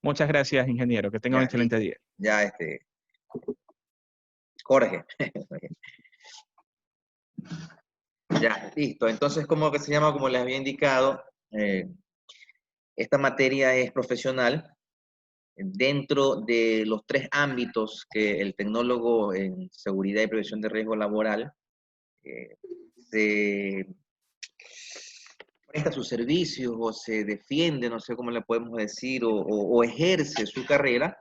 Muchas gracias, ingeniero. Que tenga un Ya, excelente listo. día. Ya, Jorge. Ya, listo. Entonces, ¿cómo que se llama? Como les había indicado, esta materia es profesional dentro de los tres ámbitos que el tecnólogo en seguridad y prevención de riesgo laboral eh, se presta sus servicios o se defiende, no sé cómo le podemos decir, o ejerce su carrera.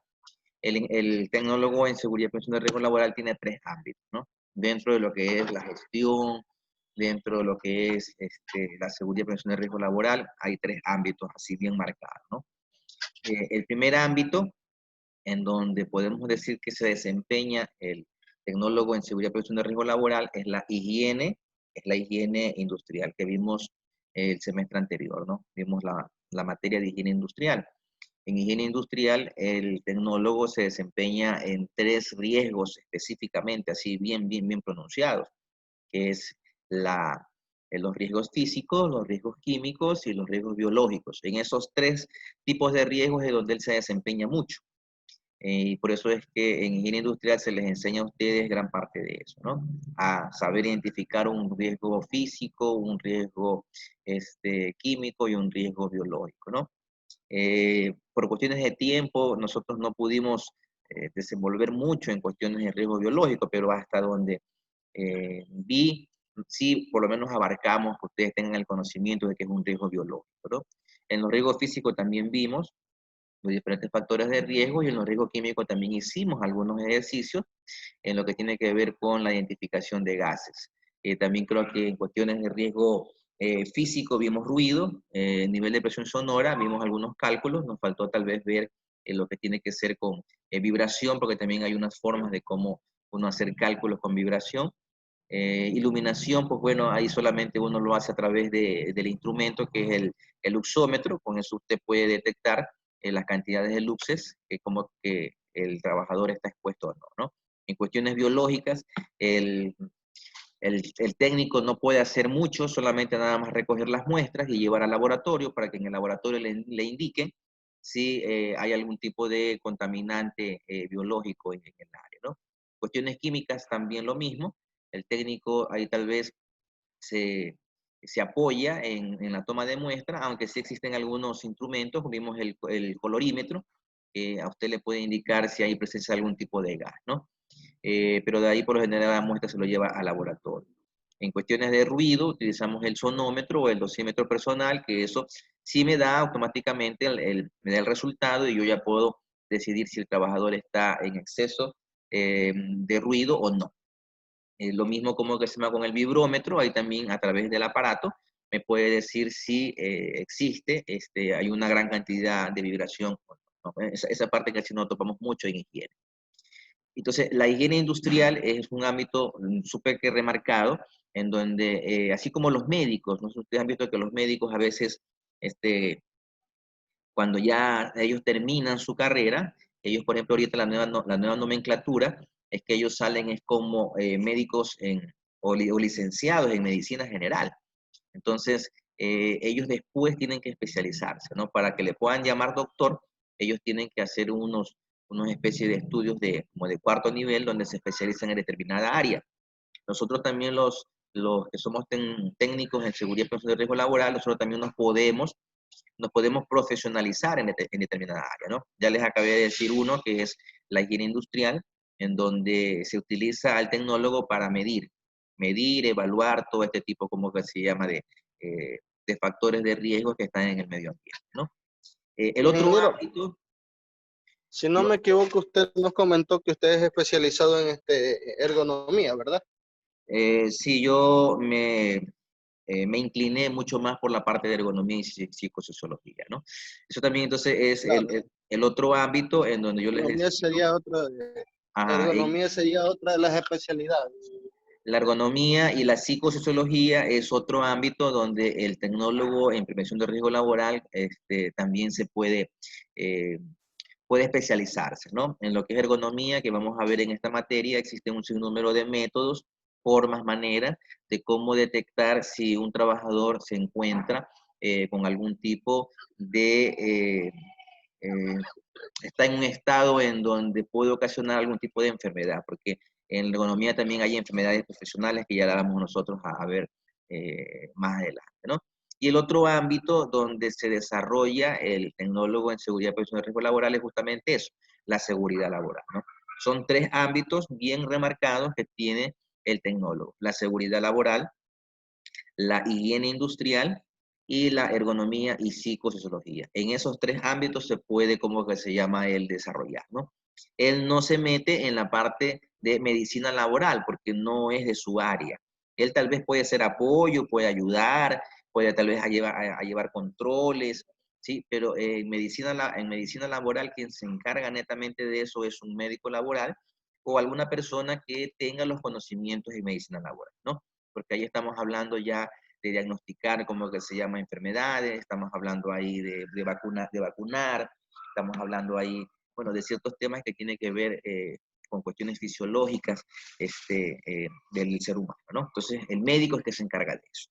El tecnólogo en seguridad y prevención de riesgo laboral tiene tres ámbitos, ¿no? Dentro de lo que es la gestión, dentro de lo que es la seguridad y prevención de riesgo laboral, hay tres ámbitos así bien marcados, ¿no? El primer ámbito, en donde podemos decir que se desempeña el tecnólogo en seguridad y prevención de riesgo laboral, es la higiene industrial, que vimos el semestre anterior, ¿no? Vimos la materia de higiene industrial. En higiene industrial, el tecnólogo se desempeña en tres riesgos específicamente, así bien pronunciados, que es los riesgos físicos, los riesgos químicos y los riesgos biológicos. En esos tres tipos de riesgos es donde él se desempeña mucho. Y por eso es que en higiene industrial se les enseña a ustedes gran parte de eso, ¿no? A saber identificar un riesgo físico, un riesgo químico y un riesgo biológico, ¿no? Por cuestiones de tiempo, nosotros no pudimos desenvolver mucho en cuestiones de riesgo biológico, pero hasta donde vi, sí, por lo menos abarcamos que ustedes tengan el conocimiento de que es un riesgo biológico, ¿no? En los riesgos físicos también vimos los diferentes factores de riesgo y en los riesgos químicos también hicimos algunos ejercicios en lo que tiene que ver con la identificación de gases. También creo que en cuestiones de riesgo físico vimos ruido, nivel de presión sonora, vimos algunos cálculos, nos faltó tal vez ver lo que tiene que ser con vibración, porque también hay unas formas de cómo uno hacer cálculos con vibración. Iluminación, pues bueno, ahí solamente uno lo hace a través del instrumento que es el luxómetro, con eso usted puede detectar las cantidades de luxes, como que el trabajador está expuesto o no, ¿no? En cuestiones biológicas, el, el técnico no puede hacer mucho, solamente nada más recoger las muestras y llevar al laboratorio para que en el laboratorio le indiquen si hay algún tipo de contaminante biológico en el área, ¿no? Cuestiones químicas también lo mismo, el técnico ahí tal vez se apoya en la toma de muestra, aunque sí existen algunos instrumentos, vimos el colorímetro, que a usted le puede indicar si hay presencia de algún tipo de gas, ¿no? Pero de ahí por lo general la muestra se lo lleva al laboratorio. En cuestiones de ruido, utilizamos el sonómetro o el dosímetro personal, que eso sí me da automáticamente me da el resultado y yo ya puedo decidir si el trabajador está en exceso de ruido o no. Lo mismo como que se llama con el vibrómetro, ahí también a través del aparato me puede decir si existe, hay una gran cantidad de vibración. ¿No? Esa parte que así no topamos mucho en higiene. Entonces, la higiene industrial es un ámbito súper que remarcado, en donde, así como los médicos, ¿no? Ustedes han visto que los médicos a veces, cuando ya ellos terminan su carrera, ellos, por ejemplo, ahorita la nueva nomenclatura es que ellos salen es como médicos o licenciados en medicina general. Entonces, ellos después tienen que especializarse, ¿no? Para que le puedan llamar doctor, ellos tienen que hacer unos especies de estudios como de cuarto nivel donde se especializan en determinada área. Nosotros también los que somos técnicos en seguridad y prevención de riesgo laboral, nosotros también nos podemos profesionalizar en determinada área, ¿no? Ya les acabé de decir uno que es la higiene industrial, en donde se utiliza al tecnólogo para medir, evaluar todo este tipo, como que se llama, de factores de riesgo que están en el medio ambiente, ¿no? El otro Ingeniero, ámbito, si no me equivoco, usted nos comentó que usted es especializado en ergonomía, ¿verdad? sí, yo me incliné mucho más por la parte de ergonomía y psicosociología, ¿no? Eso también entonces es Claro. el otro ámbito en donde yo les decía, ¿no? Ajá, Ergonomía sería otra de las especialidades. la ergonomía y la psicosociología es otro ámbito donde el tecnólogo en prevención de riesgo laboral también eh, puede especializarse, ¿no? En lo que es ergonomía, que vamos a ver en esta materia, existe un sinnúmero de métodos, formas, maneras de cómo detectar si un trabajador se encuentra con algún tipo está en un estado en donde puede ocasionar algún tipo de enfermedad, porque en la ergonomía también hay enfermedades profesionales que ya la vamos nosotros a ver más adelante, ¿no? Y el otro ámbito donde se desarrolla el tecnólogo en seguridad, prevención y riesgo laboral es justamente eso, la seguridad laboral, ¿no? Son tres ámbitos bien remarcados que tiene el tecnólogo: la seguridad laboral, la higiene industrial y la ergonomía y psicosociología. En esos tres ámbitos se puede, como que se llama, el desarrollar, ¿no? Él no se mete en la parte de medicina laboral porque no es de su área. Él tal vez puede ser apoyo, puede ayudar, puede tal vez a llevar controles, ¿sí? Pero en medicina laboral quien se encarga netamente de eso es un médico laboral o alguna persona que tenga los conocimientos en medicina laboral, ¿no? Porque ahí estamos hablando ya de diagnosticar, como que se llama, enfermedades, estamos hablando ahí de vacunar, estamos hablando ahí, bueno, de ciertos temas que tienen que ver con cuestiones fisiológicas del ser humano, ¿no? Entonces, el médico es que se encarga de eso.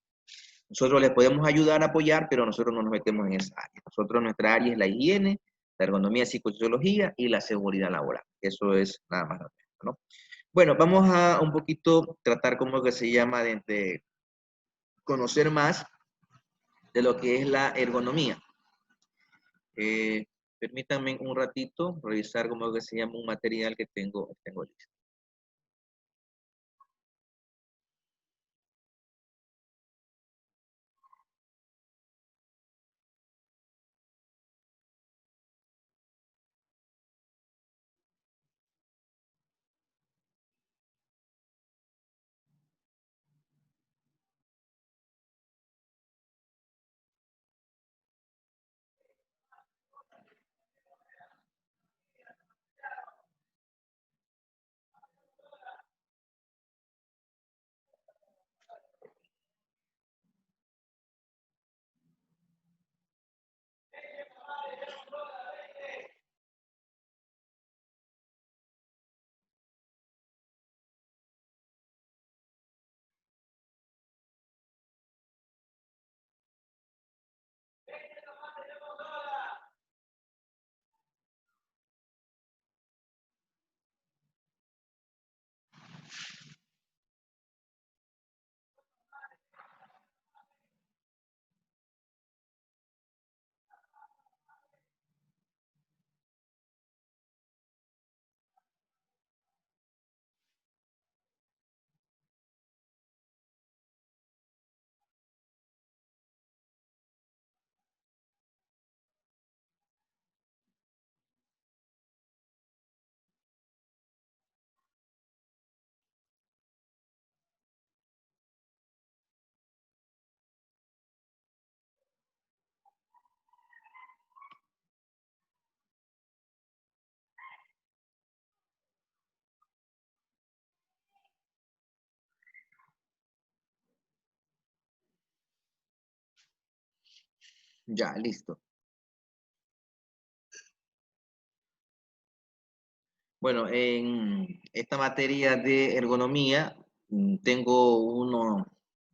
Nosotros les podemos ayudar, apoyar, pero nosotros no nos metemos en esa área. Nosotros, nuestra área es la higiene, la ergonomía, psicosociología y la seguridad laboral. Eso es nada más, ¿no? Bueno, vamos a un poquito tratar como que se llama de conocer más de lo que es la ergonomía. Eh, Permítanme un ratito revisar como que se llama un material que tengo listo. Ya, listo. Bueno, en esta materia de ergonomía tengo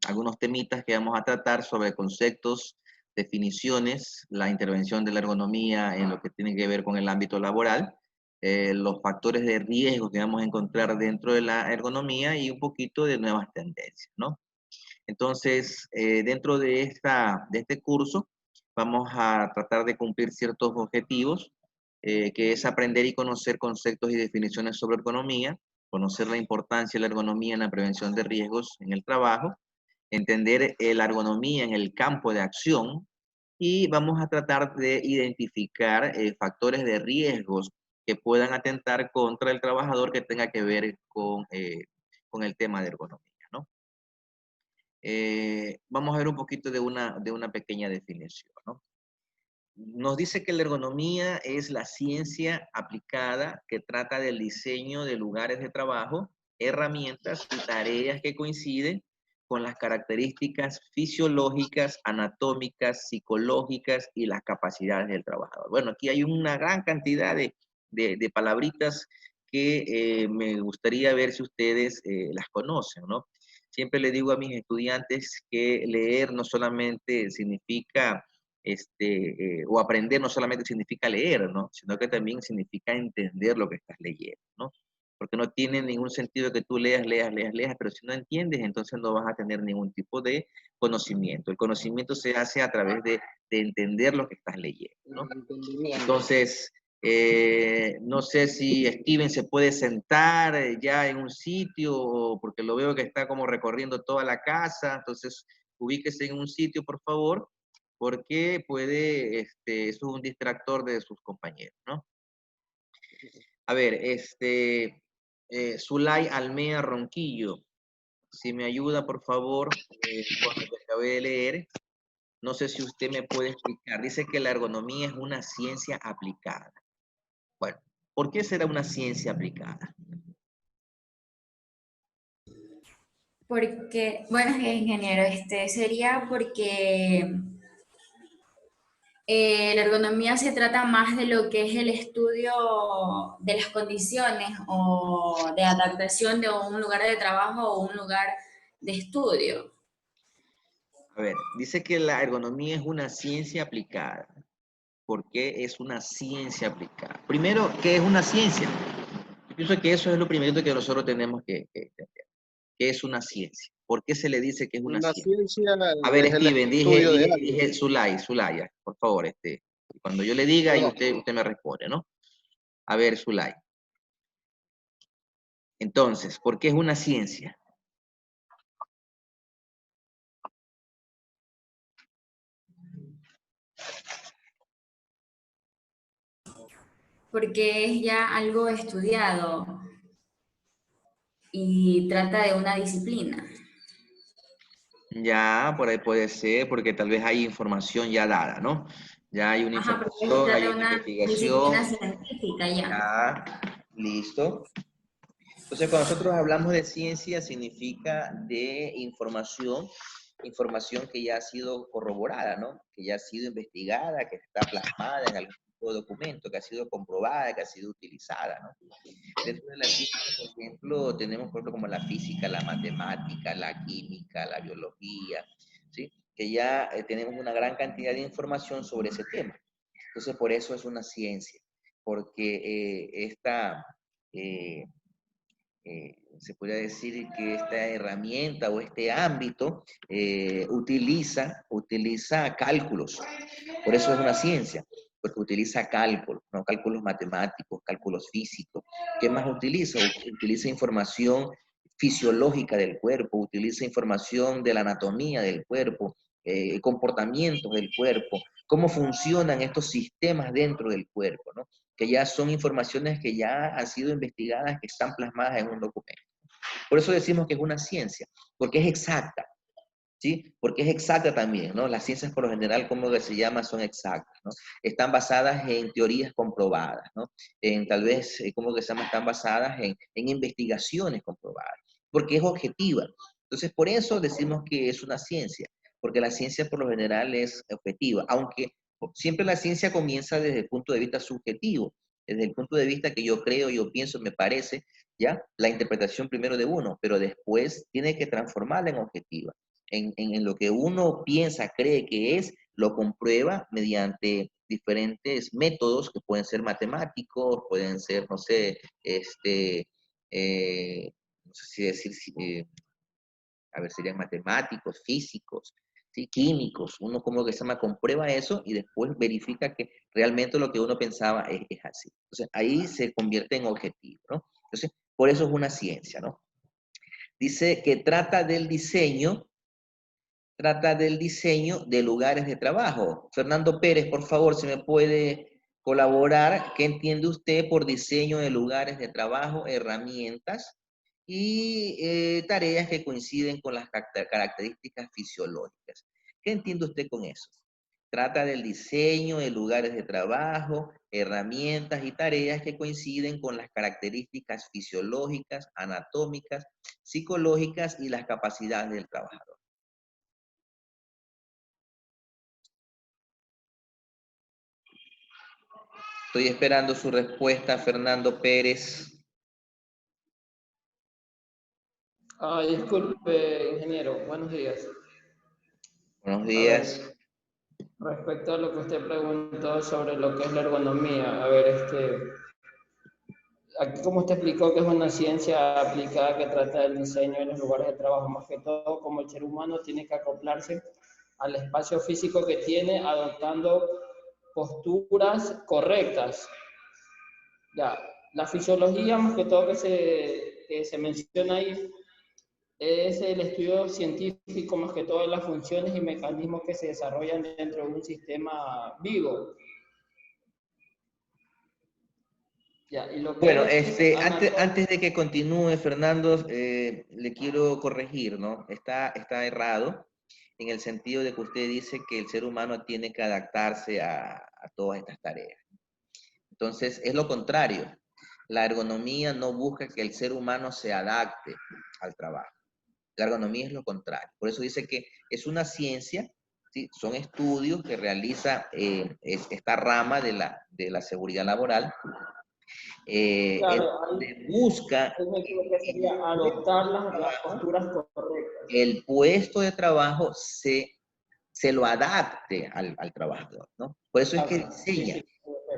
algunos temitas que vamos a tratar sobre conceptos, definiciones, la intervención de la ergonomía en lo que tiene que ver con el ámbito laboral, los factores de riesgo que vamos a encontrar dentro de la ergonomía y un poquito de nuevas tendencias, ¿no? Entonces, dentro de este curso, vamos a tratar de cumplir ciertos objetivos, que es aprender y conocer conceptos y definiciones sobre ergonomía, conocer la importancia de la ergonomía en la prevención de riesgos en el trabajo, entender la ergonomía en el campo de acción y vamos a tratar de identificar factores de riesgos que puedan atentar contra el trabajador que tenga que ver con el tema de ergonomía, ¿no? Vamos a ver un poquito de una pequeña definición, ¿no? Nos dice que la ergonomía es la ciencia aplicada que trata del diseño de lugares de trabajo, herramientas y tareas que coinciden con las características fisiológicas, anatómicas, psicológicas y las capacidades del trabajador. Bueno, aquí hay una gran cantidad de palabritas que me gustaría ver si ustedes las conocen, ¿no? Siempre le digo a mis estudiantes que leer no solamente significa o aprender no solamente significa leer, ¿no? Sino que también significa entender lo que estás leyendo, ¿no? Porque no tiene ningún sentido que tú leas, pero si no entiendes, entonces no vas a tener ningún tipo de conocimiento. El conocimiento se hace a través de entender lo que estás leyendo, ¿no? Entonces, no sé si Steven se puede sentar ya en un sitio, porque lo veo que está como recorriendo toda la casa, entonces ubíquese en un sitio, por favor, porque puede, eso es un distractor de sus compañeros, ¿no? A ver, Zulay Almea Ronquillo, si me ayuda, por favor, con lo que acabé de leer. No sé si usted me puede explicar. Dice que la ergonomía es una ciencia aplicada. Bueno, ¿por qué será una ciencia aplicada? Porque, bueno, ingeniero, sería porque la ergonomía se trata más de lo que es el estudio de las condiciones o de adaptación de un lugar de trabajo o un lugar de estudio. A ver, dice que la ergonomía es una ciencia aplicada. ¿Por qué es una ciencia aplicada? Primero, ¿qué es una ciencia? Yo pienso que eso es lo primero que nosotros tenemos que entender. ¿Qué es una ciencia? ¿Por qué se le dice que es una Una ciencia? ciencia A ver, es el Steven, estudio de algo. dije Zulaya, por favor, cuando yo le diga y Perdón. usted me responde, ¿no? A ver, Zulay. Entonces, ¿por qué es una ciencia? Porque es ya algo estudiado y trata de una disciplina. Ya, por ahí puede ser, porque tal vez hay información ya dada, ¿no? Ya hay una Ajá, porque se información, trata hay de una una disciplina investigación, científica ya. ya, listo. Entonces, cuando nosotros hablamos de ciencia, significa de información que ya ha sido corroborada, ¿no? Que ya ha sido investigada, que está plasmada en algún tipo de documento, que ha sido comprobada, que ha sido utilizada, ¿no? Dentro de la ciencia, por ejemplo, tenemos, por ejemplo, como la física, la matemática, la química, la biología, ¿sí? Que ya tenemos una gran cantidad de información sobre ese tema. Entonces, por eso es una ciencia, porque eh, se podría decir que esta herramienta o este ámbito utiliza cálculos. Por eso es una ciencia, porque utiliza cálculos, ¿no? Cálculos matemáticos, cálculos físicos. ¿Qué más utiliza? Utiliza información fisiológica del cuerpo, utiliza información de la anatomía del cuerpo, comportamientos del cuerpo, cómo funcionan estos sistemas dentro del cuerpo, ¿no? Que ya son informaciones que ya han sido investigadas, que están plasmadas en un documento. Por eso decimos que es una ciencia, porque es exacta, ¿sí? Porque es exacta también, ¿no? Las ciencias por lo general, como se llama, son exactas, ¿no? Están basadas en teorías comprobadas, ¿no? En tal vez, ¿cómo se llama? Están basadas en investigaciones comprobadas, porque es objetiva. Entonces, por eso decimos que es una ciencia, porque la ciencia por lo general es objetiva, aunque siempre la ciencia comienza desde el punto de vista subjetivo, desde el punto de vista que yo creo, yo pienso, me parece, ¿ya? La interpretación primero de uno, pero después tiene que transformarla en objetiva. En lo que uno piensa, cree que es, lo comprueba mediante diferentes métodos que pueden ser matemáticos, pueden ser, no sé, no sé si decir, a ver, serían matemáticos, físicos, ¿sí? Químicos. Uno como que se llama, comprueba eso y después verifica que realmente lo que uno pensaba es así. Entonces, ahí se convierte en objetivo, ¿no? Entonces, por eso es una ciencia, ¿no? Dice que trata del diseño de lugares de trabajo. Fernando Pérez, por favor, si me puede colaborar. ¿Qué entiende usted por diseño de lugares de trabajo, herramientas y tareas que coinciden con las características fisiológicas? ¿Qué entiende usted con eso? Trata del diseño de lugares de trabajo, herramientas y tareas que coinciden con las características fisiológicas, anatómicas, psicológicas y las capacidades del trabajador. Estoy esperando su respuesta, Fernando Pérez. Disculpe, ingeniero, buenos días. Buenos A ver, días. Respecto a lo que usted preguntó sobre lo que es la ergonomía, a ver, aquí como usted explicó que es una ciencia aplicada que trata del diseño de los lugares de trabajo, más que todo como el ser humano tiene que acoplarse al espacio físico que tiene, adoptando posturas correctas. Ya, la fisiología más que todo que se menciona ahí es el estudio científico más que todo de las funciones y mecanismos que se desarrollan dentro de un sistema vivo. Ya, y lo Bueno, que es antes de que continúe, Fernando, le quiero corregir, ¿no? Está errado en el sentido de que usted dice que el ser humano tiene que adaptarse a todas estas tareas. Entonces, es lo contrario. La ergonomía no busca que el ser humano se adapte al trabajo. La ergonomía es lo contrario. Por eso dice que es una ciencia, ¿sí? Son estudios que realiza esta rama de la seguridad laboral, claro, ahí, busca ahí me equivoqué, sería adoptar las posturas correctas. el puesto de trabajo se lo adapte al trabajador, ¿no? Por eso es que Exacto, sí, diseña. sí.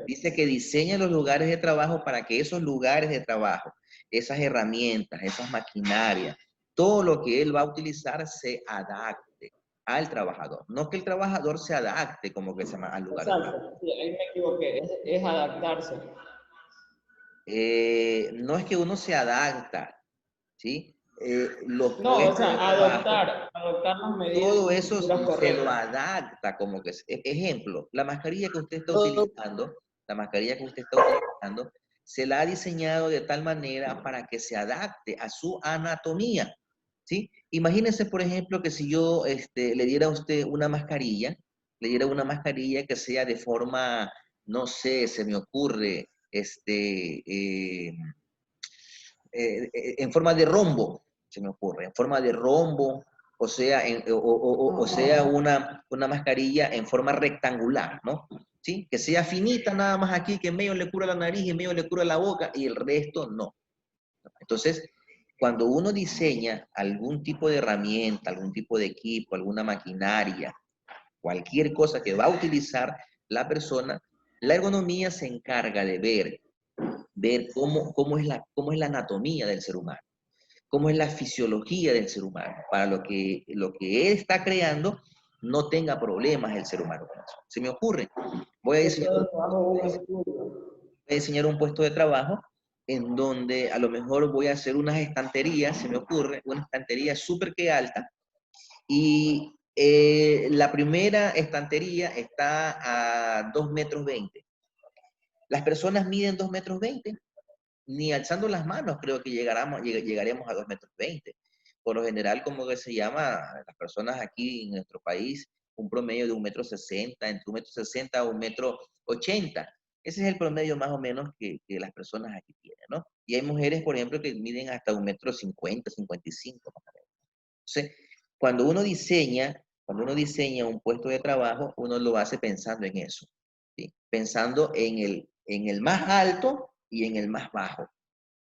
Dice que diseña los lugares de trabajo para que esos lugares de trabajo, esas herramientas, esas maquinarias, todo lo que él va a utilizar se adapte al trabajador. No que el trabajador se adapte como que se llama al lugar de trabajo. Exacto, sí, ahí me equivoqué, es adaptarse. No es que uno se adapta, ¿sí? Los No, o puestos de sea, trabajo, adoptar las medidas todo y eso posturas se lo correctas. adapta como que es. Ejemplo, la mascarilla que usted está No, utilizando, la mascarilla que usted está utilizando, se la ha diseñado de tal manera para que se adapte a su anatomía, ¿sí? Imagínese, por ejemplo, que si yo le diera a usted una mascarilla, le diera una mascarilla que sea de forma, no sé, se me ocurre, en forma de rombo, se me ocurre, en forma de rombo, o sea, o sea una mascarilla en forma rectangular, ¿no? ¿Sí? Que sea finita nada más aquí, que en medio le cura la nariz y en medio le cura la boca y el resto no. Entonces, cuando uno diseña algún tipo de herramienta, algún tipo de equipo, alguna maquinaria, cualquier cosa que va a utilizar la persona, la ergonomía se encarga de ver cómo es la anatomía del ser humano, cómo es la fisiología del ser humano, para lo que él está creando no tenga problemas el ser humano con eso. Se me ocurre, voy a Esto diseñar, es bajo un estudio. un puesto de trabajo en donde a lo mejor voy a hacer unas estanterías, se me ocurre, una estantería súper que alta, y la primera estantería está a 2,20 m. Las personas miden 2,20 m, ni alzando las manos creo que llegaremos a 2,20 m. Por lo general, como que se llama, las personas aquí en nuestro país, un promedio de 1,60 m, entre 1,60 m a 1,80 m. Ese es el promedio más o menos que las personas aquí tienen, ¿no? Y hay mujeres, por ejemplo, que miden hasta 1,50 m, 55 más o menos. Entonces, cuando uno diseña un puesto de trabajo, uno lo hace pensando en eso, ¿sí? Pensando en el más alto y en el más bajo.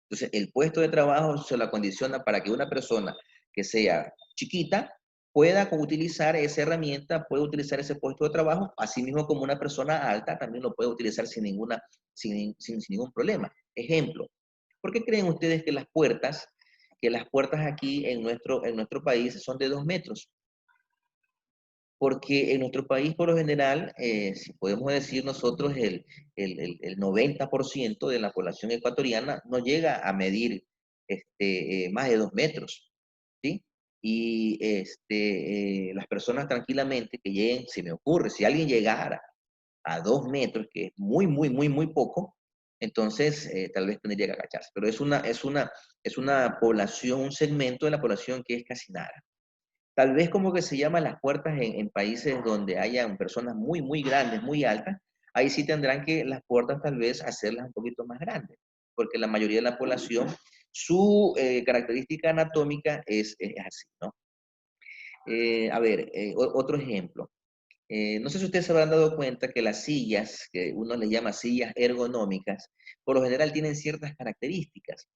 Entonces, el puesto de trabajo se lo acondiciona para que una persona que sea chiquita pueda utilizar esa herramienta, puede utilizar ese puesto de trabajo, así mismo como una persona alta también lo puede utilizar sin ningún problema. Ejemplo, ¿por qué creen ustedes que las puertas aquí en nuestro país son de 2 metros? Porque en nuestro país, por lo general, si podemos decir nosotros, el 90% de la población ecuatoriana no llega a medir más de 2 metros, ¿sí? Y las personas tranquilamente que lleguen, se me ocurre, si alguien llegara a 2 metros, que es muy, muy, muy, muy poco, entonces tal vez tendría que agacharse. Pero es una población, un segmento de la población que es casi nada. Tal vez como que se llaman las puertas en países donde hayan personas muy, muy grandes, muy altas, ahí sí tendrán que las puertas tal vez hacerlas un poquito más grandes, porque la mayoría de la población, su característica anatómica es así, ¿no? A ver, otro ejemplo. No sé si ustedes se habrán dado cuenta que las sillas, que uno les llama sillas ergonómicas, por lo general tienen ciertas características.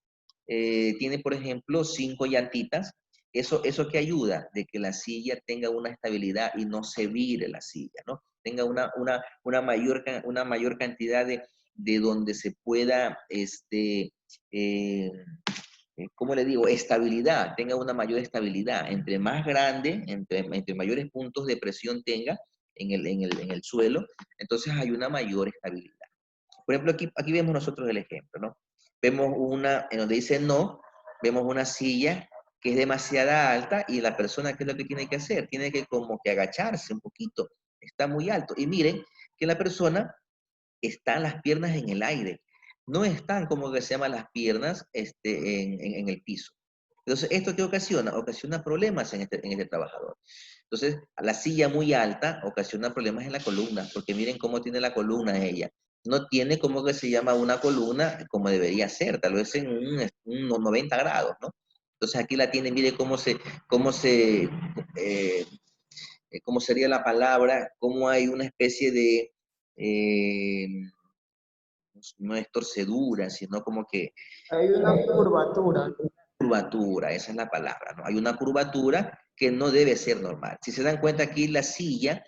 Tiene, por ejemplo, 5 llantitas ¿Eso qué ayuda? De que la silla tenga una estabilidad y no se vire la silla, ¿no? Tenga una mayor cantidad de donde se pueda, ¿cómo le digo? Estabilidad, tenga una mayor estabilidad. Entre más grande, entre mayores puntos de presión tenga en el suelo, entonces hay una mayor estabilidad. Por ejemplo, aquí vemos nosotros el ejemplo, ¿no? Vemos en donde dice no, vemos una silla que es demasiada alta y la persona, ¿qué es lo que tiene que hacer? Tiene que como que agacharse un poquito, está muy alto. Y miren que la persona están las piernas en el aire, no están como que se llaman las piernas en el piso. Entonces, ¿esto qué ocasiona? Ocasiona problemas en este trabajador. Entonces, la silla muy alta ocasiona problemas en la columna, porque miren cómo tiene la columna ella. No tiene como que se llama una columna como debería ser, tal vez en unos 90 grados, ¿no? Entonces aquí la tiene, mire cómo sería la palabra, cómo hay una especie de, eh, no es torcedura, sino como que Hay una curvatura. curvatura, esa es la palabra, ¿no? Hay una curvatura que no debe ser normal. Si se dan cuenta aquí, la silla,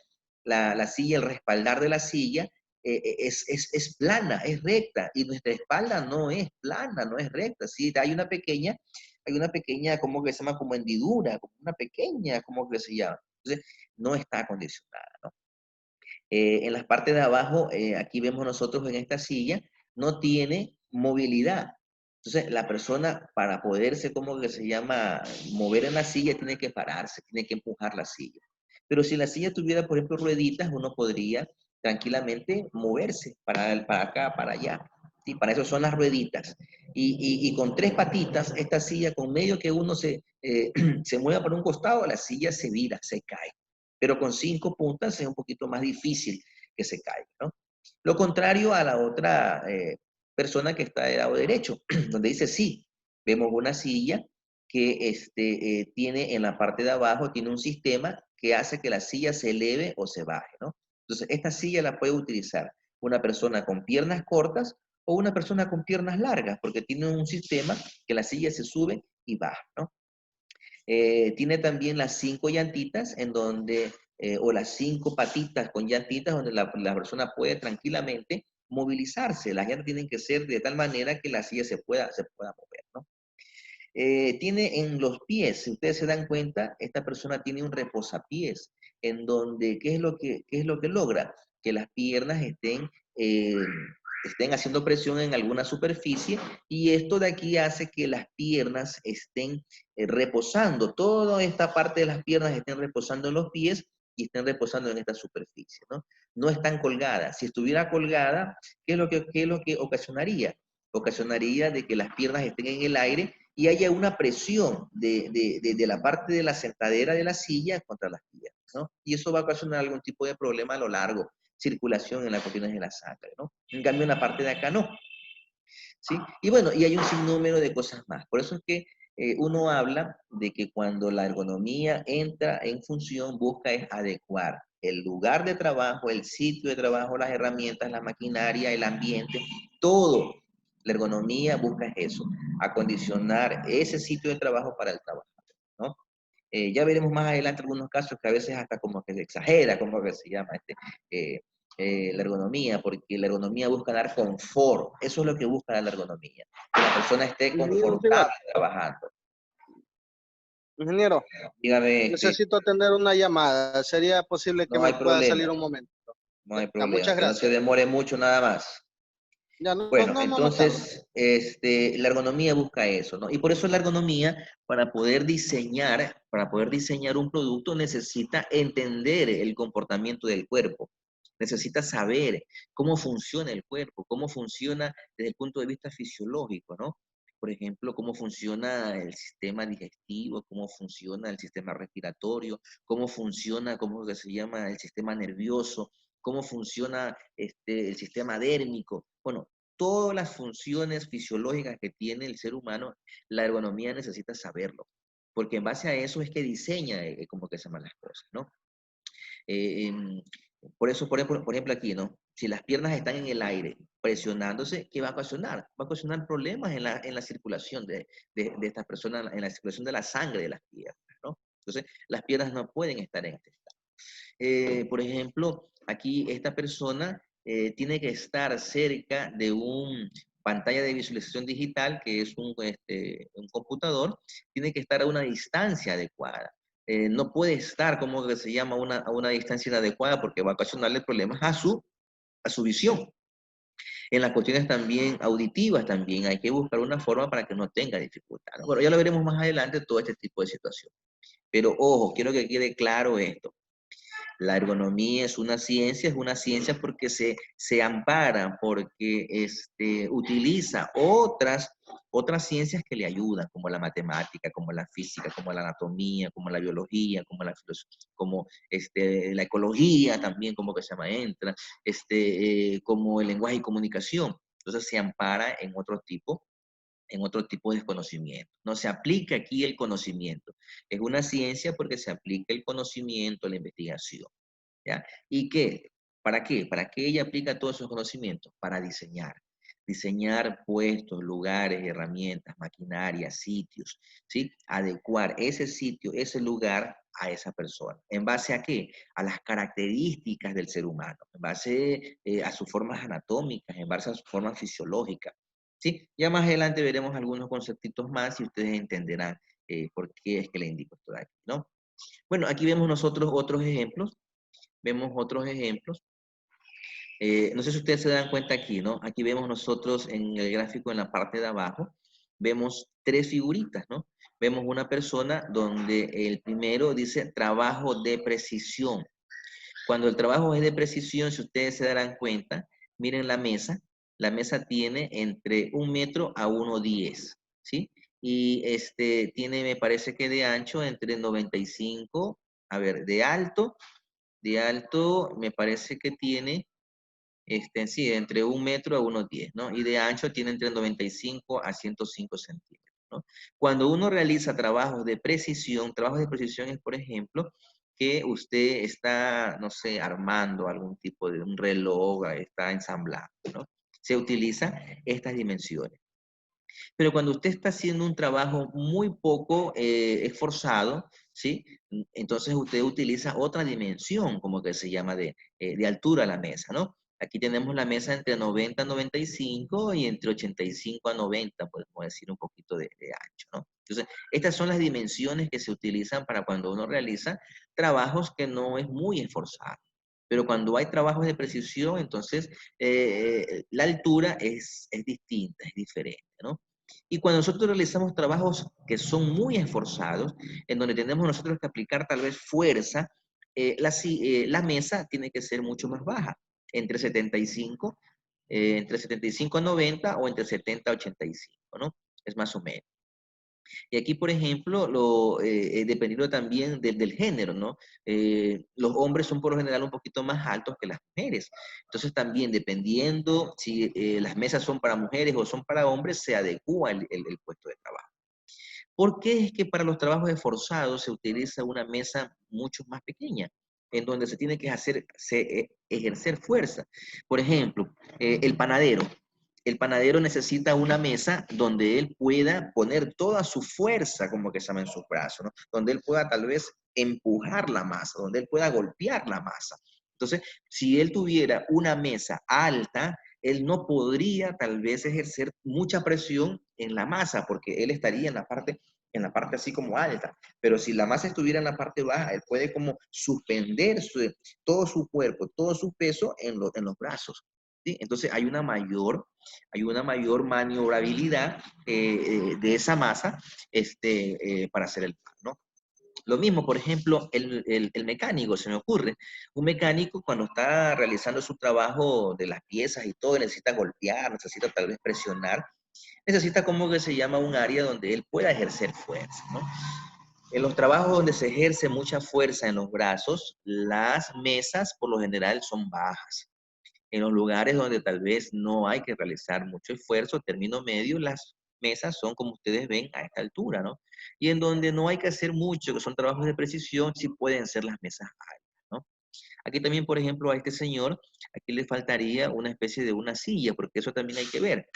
el respaldar de la silla es plana, es recta, y nuestra espalda no es plana, no es recta, ¿sí? Hay una pequeña, ¿cómo que se llama? Como hendidura, como una pequeña, ¿cómo que se llama? Entonces, no está acondicionada, ¿no? En las partes de abajo, aquí vemos nosotros en esta silla, no tiene movilidad. Entonces, la persona para poderse, ¿cómo que se llama? Mover en la silla, tiene que pararse, tiene que empujar la silla. Pero si la silla tuviera, por ejemplo, rueditas, uno podría tranquilamente moverse para acá, para allá. ¿Sí? Para eso son las rueditas. Y con 3 patitas, esta silla, con medio que uno se mueva por un costado, la silla se vira, se cae. Pero con 5 puntas es un poquito más difícil que se caiga, ¿no? Lo contrario a la otra persona que está del lado derecho, donde dice sí, vemos una silla que tiene en la parte de abajo, tiene un sistema que hace que la silla se eleve o se baje, ¿no? Entonces, esta silla la puede utilizar una persona con piernas cortas o una persona con piernas largas, porque tiene un sistema que la silla se sube y baja, ¿no? Tiene también las 5 llantitas en donde, o las 5 patitas con llantitas donde la persona puede tranquilamente movilizarse. Las llantas tienen que ser de tal manera que la silla se pueda mover, ¿no? Tiene en los pies, si ustedes se dan cuenta, esta persona tiene un reposapiés, en donde, ¿qué es lo que logra? Que las piernas estén haciendo presión en alguna superficie y esto de aquí hace que las piernas estén reposando, toda esta parte de las piernas estén reposando en los pies y estén reposando en esta superficie, ¿no? No están colgadas. Si estuviera colgada, qué es lo que ocasionaría? Ocasionaría de que las piernas estén en el aire y haya una presión de la parte de la sentadera de la silla contra las piernas, ¿no? Y eso va a ocasionar algún tipo de problema a lo largo, circulación en las cuestiones de la sangre, ¿no? En cambio, en la parte de acá no, ¿sí? Y bueno, y hay un sinnúmero de cosas más. Por eso es que uno habla de que cuando la ergonomía entra en función, busca es adecuar el lugar de trabajo, el sitio de trabajo, las herramientas, la maquinaria, el ambiente, todo. La ergonomía busca eso, acondicionar ese sitio de trabajo para el trabajo, ¿no? Ya veremos más adelante algunos casos que a veces hasta como que se exagera, como que se llama la ergonomía, porque la ergonomía busca dar confort. Eso es lo que busca la ergonomía, que la persona esté confortable trabajando. Ingeniero, Dígame, necesito atender una llamada. ¿Sería posible que no hay me pueda salir problema, un momento? no hay Ya, problema, muchas que no se gracias. demore mucho nada más. Ya, no, Bueno, no tardo. entonces, la ergonomía busca eso, ¿no? Y por eso la ergonomía, para poder diseñar un producto, necesita entender el comportamiento del cuerpo. Necesita saber cómo funciona el cuerpo, cómo funciona desde el punto de vista fisiológico, ¿no? Por ejemplo, cómo funciona el sistema digestivo, cómo funciona el sistema respiratorio, cómo funciona, cómo se llama el sistema nervioso, cómo funciona el sistema dérmico. Bueno, todas las funciones fisiológicas que tiene el ser humano, la ergonomía necesita saberlo, porque en base a eso es que diseña como que se llaman las cosas, ¿no? Por eso, por ejemplo, aquí, ¿no? Si las piernas están en el aire presionándose, ¿qué va a ocasionar? Va a ocasionar problemas en la circulación de estas personas, en la circulación de la sangre de las piernas, ¿no? Entonces, las piernas no pueden estar en este estado. Por ejemplo, aquí esta persona tiene que estar cerca de un pantalla de visualización digital, que es un computador, tiene que estar a una distancia adecuada. No puede estar, como se llama, a una distancia inadecuada, porque va a ocasionarle problemas a su visión. En las cuestiones también auditivas también hay que buscar una forma para que no tenga dificultad, ¿no? Bueno, ya lo veremos más adelante todo este tipo de situaciones. Pero ojo, quiero que quede claro esto. La ergonomía es una ciencia porque se ampara, porque utiliza otras ciencias que le ayudan, como la matemática, como la física, como la anatomía, como la biología, como la filosofía, como la ecología también, como que se llama, entra, como el lenguaje y comunicación. Entonces se ampara en otro tipo de conocimiento. No se aplica aquí el conocimiento. Es una ciencia porque se aplica el conocimiento, la investigación. ¿Ya? ¿Y qué? ¿Para qué? ¿Para qué ella aplica todos esos conocimientos? Para diseñar. Diseñar puestos, lugares, herramientas, maquinarias, sitios, ¿sí? Adecuar ese sitio, ese lugar a esa persona. ¿En base a qué? A las características del ser humano, en base a sus formas anatómicas, en base a sus formas fisiológicas. ¿Sí? Ya más adelante veremos algunos conceptitos más y ustedes entenderán por qué es que le indico esto de aquí, ¿no? Bueno, aquí vemos nosotros otros ejemplos. Vemos otros ejemplos. No sé si ustedes se dan cuenta aquí, ¿no? Aquí vemos nosotros en el gráfico en la parte de abajo, vemos 3 figuritas, ¿no? Vemos una persona donde el primero dice trabajo de precisión. Cuando el trabajo es de precisión, si ustedes se darán cuenta, miren la mesa tiene entre 1 metro a 1,10, ¿sí? Y tiene, me parece que de ancho entre 95, a ver, de alto me parece que tiene, sí, entre 1 metro a 1,10, ¿no? Y de ancho tiene entre 95 a 105 centímetros, ¿no? Cuando uno realiza trabajos de precisión es, por ejemplo, que usted está, no sé, armando algún tipo de un reloj, está ensamblando, ¿no? Se utilizan estas dimensiones. Pero cuando usted está haciendo un trabajo muy poco esforzado, ¿sí? Entonces usted utiliza otra dimensión, como que se llama de altura a la mesa, ¿no? Aquí tenemos la mesa entre 90 a 95 y entre 85 a 90, podemos decir un poquito de ancho, ¿no? Entonces, estas son las dimensiones que se utilizan para cuando uno realiza trabajos que no es muy esforzado. Pero cuando hay trabajos de precisión, entonces la altura es distinta, es diferente, ¿no? Y cuando nosotros realizamos trabajos que son muy esforzados, en donde tenemos nosotros que aplicar tal vez fuerza, la mesa tiene que ser mucho más baja, entre 75, entre 75 a 90 o entre 70 a 85, ¿no? Es más o menos. Y aquí, por ejemplo, dependiendo también del género, ¿no? Los hombres son por lo general un poquito más altos que las mujeres. Entonces también, dependiendo si las mesas son para mujeres o son para hombres, se adecúa el puesto de trabajo. ¿Por qué es que para los trabajos esforzados se utiliza una mesa mucho más pequeña, en donde se tiene que ejercer fuerza? Por ejemplo, el panadero. El panadero necesita una mesa donde él pueda poner toda su fuerza, como que se llama, en sus brazos, ¿no? Donde él pueda tal vez empujar la masa, donde él pueda golpear la masa. Entonces, si él tuviera una mesa alta, él no podría tal vez ejercer mucha presión en la masa, porque él estaría en la parte así como alta. Pero si la masa estuviera en la parte baja, él puede como suspender todo su cuerpo, todo su peso en los brazos, ¿sí? Entonces hay una mayor maniobrabilidad de esa masa para hacer el pan, ¿no? Lo mismo, por ejemplo, el mecánico, se me ocurre. Un mecánico cuando está realizando su trabajo de las piezas y todo, necesita golpear, necesita tal vez presionar, necesita como que se llama un área donde él pueda ejercer fuerza, ¿no? En los trabajos donde se ejerce mucha fuerza en los brazos, las mesas por lo general son bajas. En los lugares donde tal vez no hay que realizar mucho esfuerzo, término medio, las mesas son como ustedes ven a esta altura, ¿no? Y en donde no hay que hacer mucho, que son trabajos de precisión, sí pueden ser las mesas altas, ¿no? Aquí también, por ejemplo, a este señor, aquí le faltaría una especie de una silla, porque eso también hay que ver.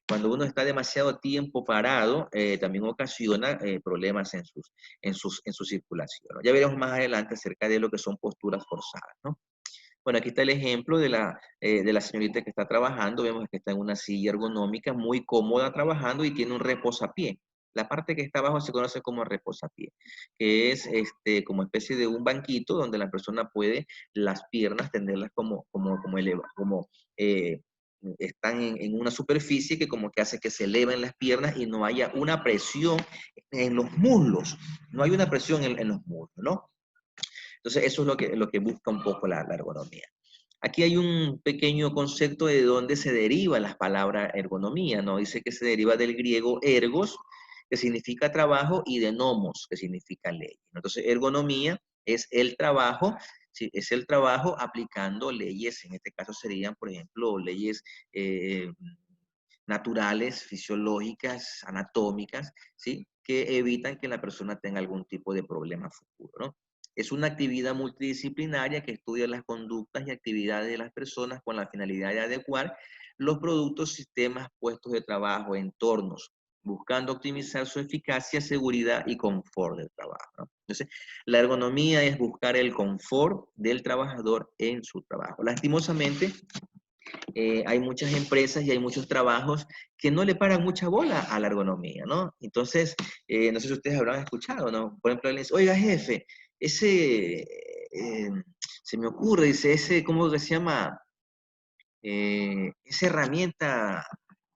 Cuando uno está demasiado tiempo parado, también ocasiona problemas en su circulación, ¿no? Ya veremos más adelante acerca de lo que son posturas forzadas, ¿no? Bueno, aquí está el ejemplo de la señorita que está trabajando. Vemos que está en una silla ergonómica muy cómoda trabajando y tiene un reposapié. La parte que está abajo se conoce como reposapié, que es como especie de un banquito donde la persona puede las piernas tenderlas como están en una superficie que como que hace que se eleven las piernas y no haya una presión en los muslos. No hay una presión en los muslos, ¿no? Entonces, eso es lo que busca un poco la ergonomía. Aquí hay un pequeño concepto de dónde se deriva la palabra ergonomía, ¿no? Dice que se deriva del griego ergos, que significa trabajo, y de nomos, que significa ley. Entonces, ergonomía es el trabajo, sí, es el trabajo aplicando leyes, en este caso serían, por ejemplo, leyes naturales, fisiológicas, anatómicas, ¿sí? Que evitan que la persona tenga algún tipo de problema futuro, ¿no? Es una actividad multidisciplinaria que estudia las conductas y actividades de las personas con la finalidad de adecuar los productos, sistemas, puestos de trabajo, entornos, buscando optimizar su eficacia, seguridad y confort del trabajo, ¿no? Entonces, la ergonomía es buscar el confort del trabajador en su trabajo. Lastimosamente, hay muchas empresas y hay muchos trabajos que no le paran mucha bola a la ergonomía, ¿no? Entonces, no sé si ustedes habrán escuchado, ¿no? Por ejemplo, él dice, oiga, jefe, se me ocurre, dice, ¿cómo que se llama? Esa herramienta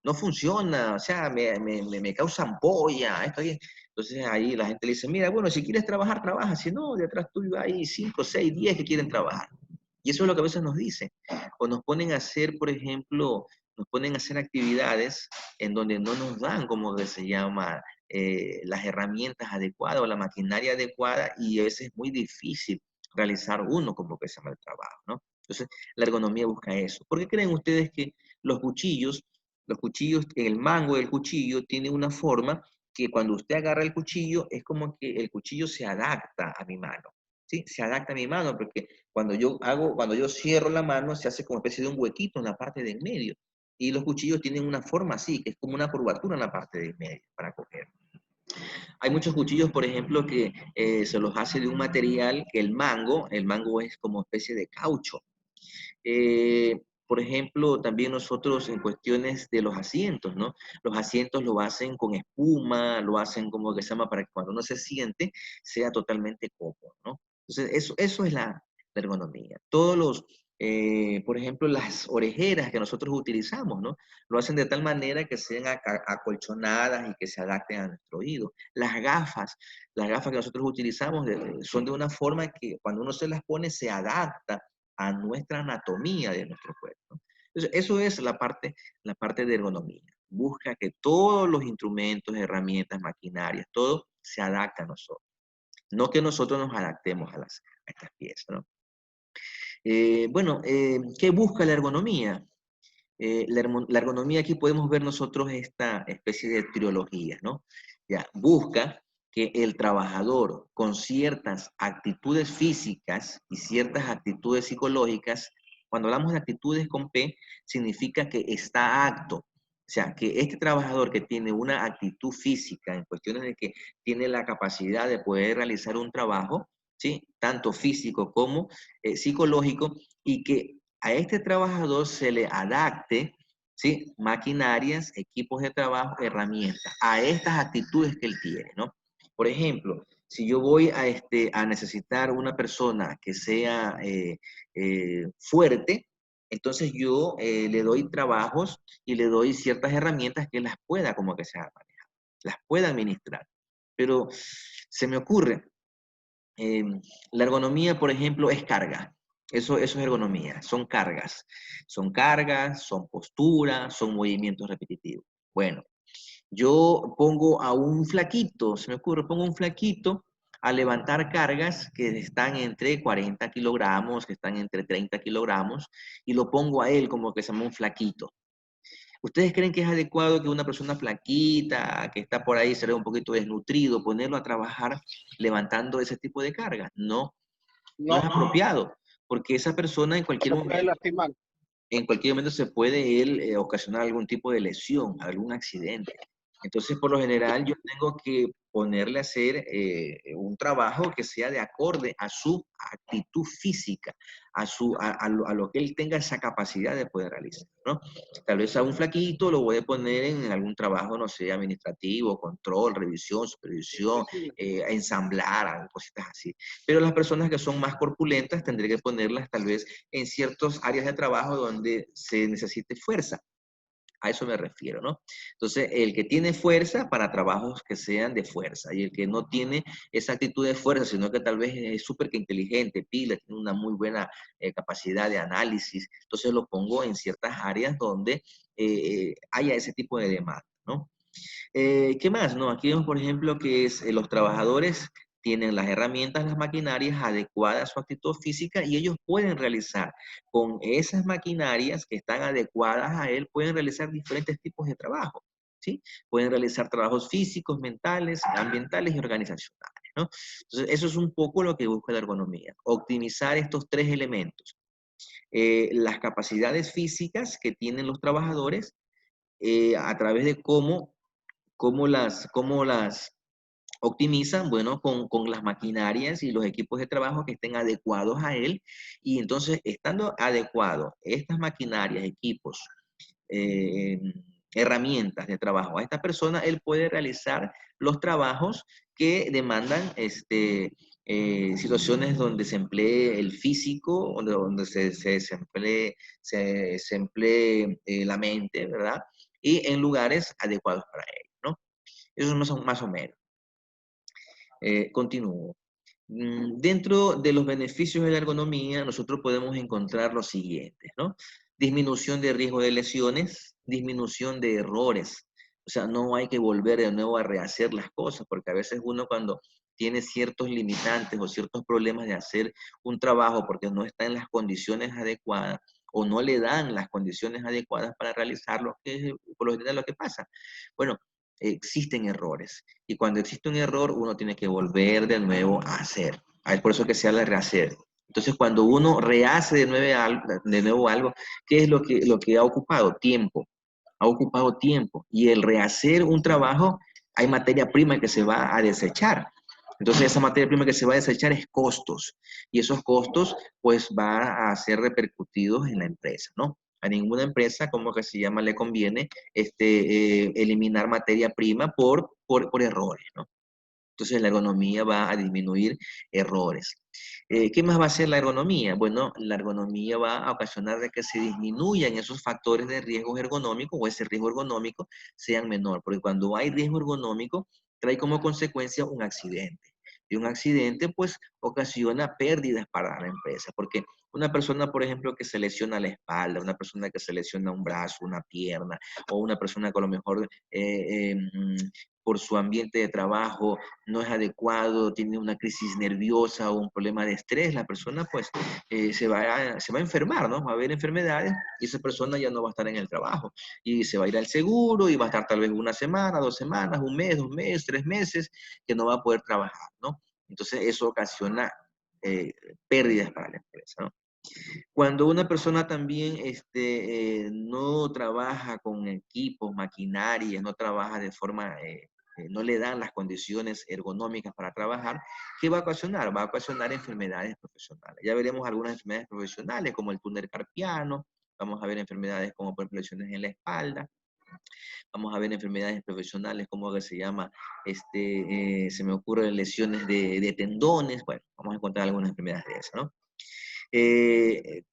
no funciona, o sea, me causa ampolla, esto y... Entonces ahí la gente le dice, mira, bueno, si quieres trabajar, trabaja, si no, detrás tuyo hay 5, 6, 10 que quieren trabajar. Y eso es lo que a veces nos dicen. O nos ponen a hacer, por ejemplo, nos ponen a hacer actividades en donde no nos dan, como que se llama, las herramientas adecuadas o la maquinaria adecuada, y a veces es muy difícil realizar uno como que se llama el trabajo, ¿no? Entonces, la ergonomía busca eso. ¿Por qué creen ustedes que los cuchillos, en el mango del cuchillo tiene una forma que cuando usted agarra el cuchillo es como que el cuchillo se adapta a mi mano? ¿Sí? Se adapta a mi mano porque cuando yo cierro la mano se hace como especie de un huequito en la parte de en medio. Y los cuchillos tienen una forma así, que es como una curvatura en la parte de en medio para coger. Hay muchos cuchillos, por ejemplo, que se los hace de un material que el mango es como especie de caucho. Por ejemplo, también nosotros en cuestiones de los asientos, ¿no? Los asientos lo hacen con espuma, lo hacen como que se llama para que cuando uno se siente sea totalmente cómodo, ¿no? Entonces, eso es la ergonomía. Por ejemplo, las orejeras que nosotros utilizamos, ¿no? Lo hacen de tal manera que sean acolchonadas y que se adapten a nuestro oído. Las gafas que nosotros utilizamos son de una forma que cuando uno se las pone se adapta a nuestra anatomía de nuestro cuerpo. Entonces, eso es la parte de ergonomía. Busca que todos los instrumentos, herramientas, maquinarias, todo se adapte a nosotros. No que nosotros nos adaptemos a estas piezas, ¿no? ¿Qué busca la ergonomía? La ergonomía, aquí podemos ver nosotros esta especie de triología, ¿no? Ya, busca que el trabajador con ciertas actitudes físicas y ciertas actitudes psicológicas, cuando hablamos de actitudes con P, significa que está apto. O sea, que este trabajador que tiene una actitud física en cuestiones de que tiene la capacidad de poder realizar un trabajo, ¿sí? Tanto físico como psicológico, y que a este trabajador se le adapte, ¿sí? Maquinarias, equipos de trabajo, herramientas, a estas actitudes que él tiene, ¿no? Por ejemplo, si yo voy a necesitar una persona que sea fuerte, entonces yo le doy trabajos y le doy ciertas herramientas que las pueda como que sea manejar, las pueda administrar. Pero se me ocurre, la ergonomía, por ejemplo, es carga. Eso es ergonomía, son cargas, son posturas, son movimientos repetitivos. Bueno, yo pongo a un flaquito, se me ocurre, pongo un flaquito a levantar cargas que están entre 40 kilogramos, que están entre 30 kilogramos, y lo pongo a él como que se llama un flaquito. ¿Ustedes creen que es adecuado que una persona flaquita, que está por ahí, se ve un poquito desnutrido, ponerlo a trabajar levantando ese tipo de carga? No, no es apropiado. porque esa persona Lo puede lastimar. en cualquier momento se puede él ocasionar algún tipo de lesión, algún accidente. Entonces, por lo general, yo tengo que ponerle a hacer un trabajo que sea de acorde a su actitud física, a lo que él tenga esa capacidad de poder realizar, ¿no? Tal vez a un flaquito lo voy a poner en algún trabajo, no sé, administrativo, control, revisión, supervisión, ensamblar, cositas así. Pero las personas que son más corpulentas tendré que ponerlas tal vez en ciertas áreas de trabajo donde se necesite fuerza. A eso me refiero, ¿no? Entonces, el que tiene fuerza para trabajos que sean de fuerza y el que no tiene esa actitud de fuerza, sino que tal vez es súper inteligente, pila, tiene una muy buena capacidad de análisis, entonces lo pongo en ciertas áreas donde haya ese tipo de demanda, ¿no? ¿Qué más? No, aquí vemos, por ejemplo, que es, los trabajadores tienen las herramientas, las maquinarias adecuadas a su actitud física y ellos pueden realizar con esas maquinarias que están adecuadas a él, pueden realizar diferentes tipos de trabajo, ¿sí? Pueden realizar trabajos físicos, mentales, ambientales y organizacionales, ¿no? Entonces, eso es un poco lo que busca la ergonomía, optimizar estos tres elementos. Las capacidades físicas que tienen los trabajadores a través de cómo las optimizan, bueno, con las maquinarias y los equipos de trabajo que estén adecuados a él. Y entonces, estando adecuados estas maquinarias, equipos, eh, herramientas de trabajo a esta persona, él puede realizar los trabajos que demandan situaciones donde se emplee el físico, donde se emplee la mente, ¿verdad? Y en lugares adecuados para él, ¿no? Eso es más o menos. Continúo. Dentro de los beneficios de la ergonomía, nosotros podemos encontrar los siguientes, ¿no? Disminución de riesgo de lesiones, disminución de errores. O sea, no hay que volver de nuevo a rehacer las cosas, porque a veces uno cuando tiene ciertos limitantes o ciertos problemas de hacer un trabajo porque no está en las condiciones adecuadas o no le dan las condiciones adecuadas para realizarlo, que es por lo general lo que pasa. Bueno, existen errores. Y cuando existe un error, uno tiene que volver de nuevo a hacer. Es por eso que se habla de rehacer. Entonces, cuando uno rehace de nuevo algo, ¿qué es lo que ha ocupado? Tiempo. Ha ocupado tiempo. Y el rehacer un trabajo, hay materia prima que se va a desechar. Entonces, esa materia prima que se va a desechar es costos. Y esos costos, pues, van a ser repercutidos en la empresa, ¿no? A ninguna empresa, como que se llama, le conviene eliminar materia prima por errores, ¿no? Entonces la ergonomía va a disminuir errores. ¿Qué más va a hacer la ergonomía? Bueno, la ergonomía va a ocasionar de que se disminuyan esos factores de riesgo ergonómico o ese riesgo ergonómico sean menor, porque cuando hay riesgo ergonómico trae como consecuencia un accidente. Y un accidente pues ocasiona pérdidas para la empresa, porque una persona, por ejemplo, que se lesiona la espalda, una persona que se lesiona un brazo, una pierna, o una persona que a lo mejor por su ambiente de trabajo no es adecuado, tiene una crisis nerviosa o un problema de estrés, la persona pues se va a enfermar, ¿no? Va a haber enfermedades y esa persona ya no va a estar en el trabajo y se va a ir al seguro y va a estar tal vez una semana, 2 semanas, un mes, 2 meses, 3 meses, que no va a poder trabajar, ¿no? Entonces eso ocasiona pérdidas para la empresa, ¿no? Cuando una persona también no trabaja con equipos, maquinarias, no trabaja de forma, no le dan las condiciones ergonómicas para trabajar, ¿qué va a ocasionar? Va a ocasionar enfermedades profesionales. Ya veremos algunas enfermedades profesionales como el túnel carpiano, vamos a ver enfermedades como por ejemplo lesiones en la espalda, vamos a ver enfermedades profesionales como que se llama, se me ocurren lesiones de tendones, bueno, vamos a encontrar algunas enfermedades de esas, ¿no?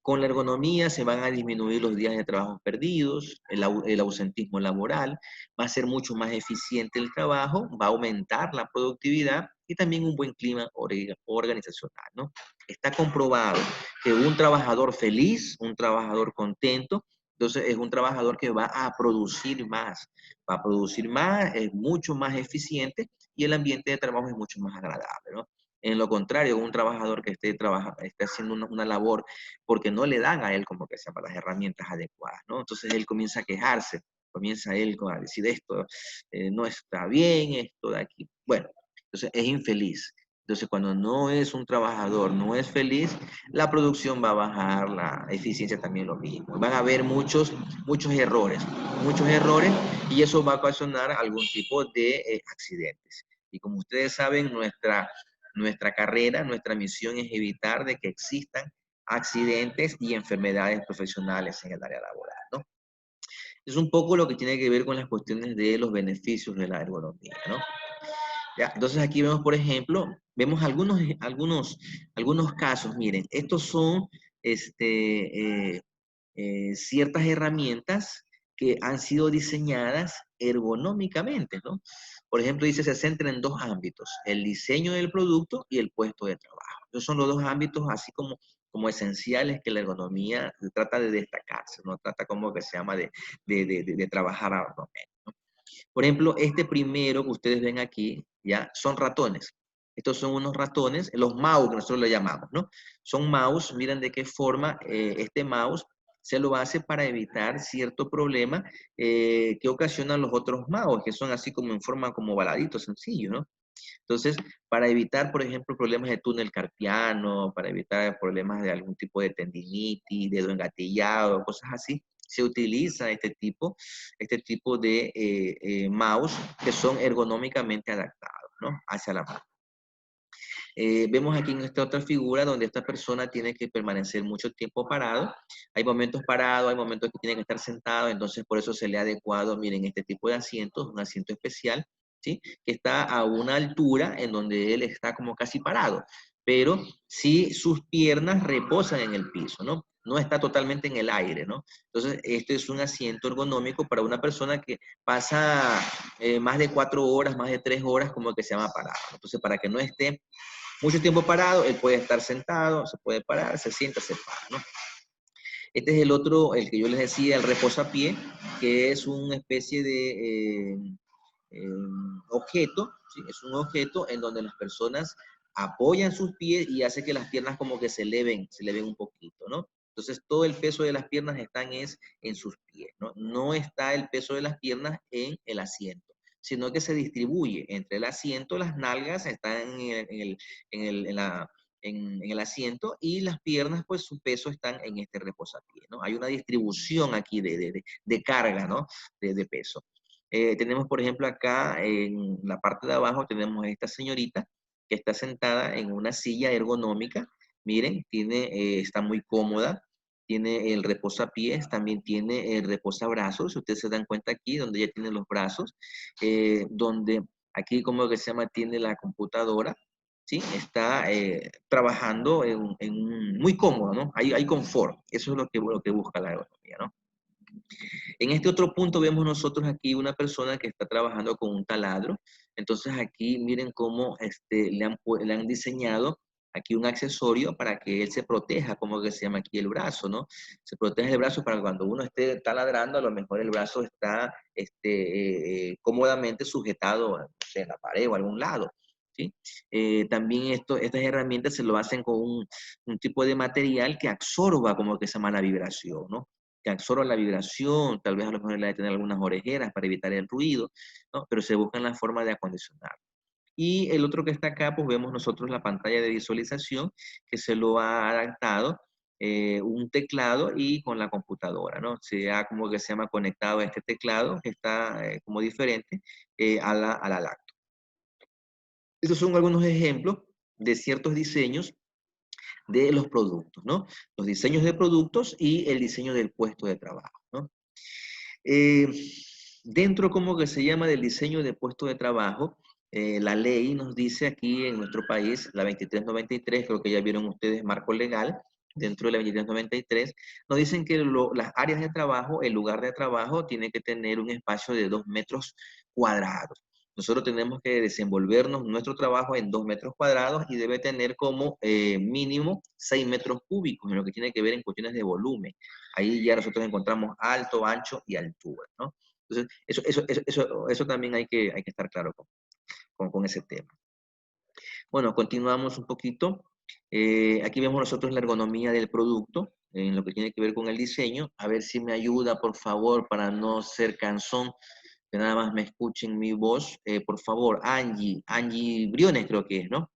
Con la ergonomía se van a disminuir los días de trabajo perdidos, el ausentismo laboral, va a ser mucho más eficiente el trabajo, va a aumentar la productividad y también un buen clima organizacional, ¿no? Está comprobado que un trabajador feliz, un trabajador contento, entonces es un trabajador que va a producir más, es mucho más eficiente y el ambiente de trabajo es mucho más agradable, ¿no? En lo contrario, un trabajador que esté haciendo una labor porque no le dan a él como que sea para las herramientas adecuadas, ¿no? Entonces él comienza a quejarse, comienza él a decir esto no está bien, esto de aquí. Bueno, entonces es infeliz. Entonces, cuando no es un trabajador, no es feliz, la producción va a bajar, la eficiencia también lo mismo. Van a haber muchos errores, y eso va a ocasionar algún tipo de accidentes. Y como ustedes saben, nuestra carrera, nuestra misión es evitar de que existan accidentes y enfermedades profesionales en el área laboral, ¿no? Es un poco lo que tiene que ver con las cuestiones de los beneficios de la ergonomía, ¿no? Ya, entonces aquí vemos, por ejemplo, vemos algunos casos. Miren, estos son ciertas herramientas que han sido diseñadas ergonómicamente, ¿no? Por ejemplo, dice, se centra en dos ámbitos, el diseño del producto y el puesto de trabajo. Esos son los dos ámbitos así como esenciales que la ergonomía trata de destacarse, ¿no? Trata como que se llama de trabajar ergonómicamente. Por ejemplo, este primero que ustedes ven aquí, ya, son ratones. Estos son unos ratones, los mouse que nosotros le llamamos, ¿no? Son mouse, miren de qué forma este mouse se lo hace para evitar cierto problema que ocasionan los otros mouse, que son así como en forma como baladitos, sencillo, ¿no? Entonces, para evitar, por ejemplo, problemas de túnel carpiano, para evitar problemas de algún tipo de tendinitis, dedo engatillado, cosas así, se utiliza este tipo de mouse que son ergonómicamente adaptados, ¿no? Hacia la mano. Vemos aquí en esta otra figura donde esta persona tiene que permanecer mucho tiempo parado. Hay momentos parados, hay momentos que tiene que estar sentado, entonces por eso se le ha adecuado, miren, este tipo de asientos, un asiento especial, ¿sí? Que está a una altura en donde él está como casi parado, pero sí sus piernas reposan en el piso, ¿no? No está totalmente en el aire, ¿no? Entonces, este es un asiento ergonómico para una persona que pasa más de 4 horas, más de 3 horas, como que se llama parado. Entonces, para que no esté mucho tiempo parado, él puede estar sentado, se puede parar, se sienta, se para, ¿no? Este es el otro, el que yo les decía, el reposapié, que es una especie de objeto, ¿sí? Es un objeto en donde las personas apoyan sus pies y hace que las piernas como que se eleven un poquito, ¿no? Entonces todo el peso de las piernas están en sus pies, ¿no? No está el peso de las piernas en el asiento, sino que se distribuye entre el asiento, las nalgas están en el asiento y las piernas, pues su peso están en este reposapié, ¿no? Hay una distribución aquí de carga, ¿no? De peso. Tenemos, por ejemplo, acá en la parte de abajo tenemos a esta señorita que está sentada en una silla ergonómica. Miren, está muy cómoda. Tiene el reposapiés, también tiene el reposabrazos. Si ustedes se dan cuenta aquí, donde ella tiene los brazos, donde aquí, como que se llama, tiene la computadora. ¿Sí? Está trabajando muy cómodo, ¿no? Hay confort. Eso es lo que busca la ergonomía, ¿no? En este otro punto vemos nosotros aquí una persona que está trabajando con un taladro. Entonces aquí miren cómo le han diseñado aquí un accesorio para que él se proteja, como que se llama aquí el brazo, ¿no? Se protege el brazo para cuando uno esté taladrando, a lo mejor el brazo está cómodamente sujetado en la pared o a algún lado. ¿Sí? También estas herramientas se lo hacen con un tipo de material que absorba como que esa mala vibración, ¿no? Que absorba la vibración, tal vez a lo mejor le hay que tener algunas orejeras para evitar el ruido, ¿no? Pero se buscan la forma de acondicionar. Y el otro que está acá, pues vemos nosotros la pantalla de visualización que se lo ha adaptado un teclado y con la computadora, ¿no? Se ha como que se llama conectado a este teclado que está como diferente a la laptop. Estos son algunos ejemplos de ciertos diseños de los productos, ¿no? Los diseños de productos y el diseño del puesto de trabajo, ¿no? Dentro, como que se llama, del diseño de puesto de trabajo, la ley nos dice aquí en nuestro país, la 2393, creo que ya vieron ustedes, marco legal, dentro de la 2393, nos dicen que las áreas de trabajo, el lugar de trabajo, tiene que tener un espacio de 2 metros cuadrados. Nosotros tenemos que desenvolvernos nuestro trabajo en 2 metros cuadrados y debe tener como mínimo 6 metros cúbicos, en lo que tiene que ver en cuestiones de volumen. Ahí ya nosotros encontramos alto, ancho y altura, ¿no? Entonces, eso también hay que estar claro con ese tema. Bueno, continuamos un poquito. Aquí vemos nosotros la ergonomía del producto, en lo que tiene que ver con el diseño. A ver si me ayuda, por favor, para no ser cansón, que nada más me escuchen mi voz. Por favor, Angie Briones creo que es, ¿no?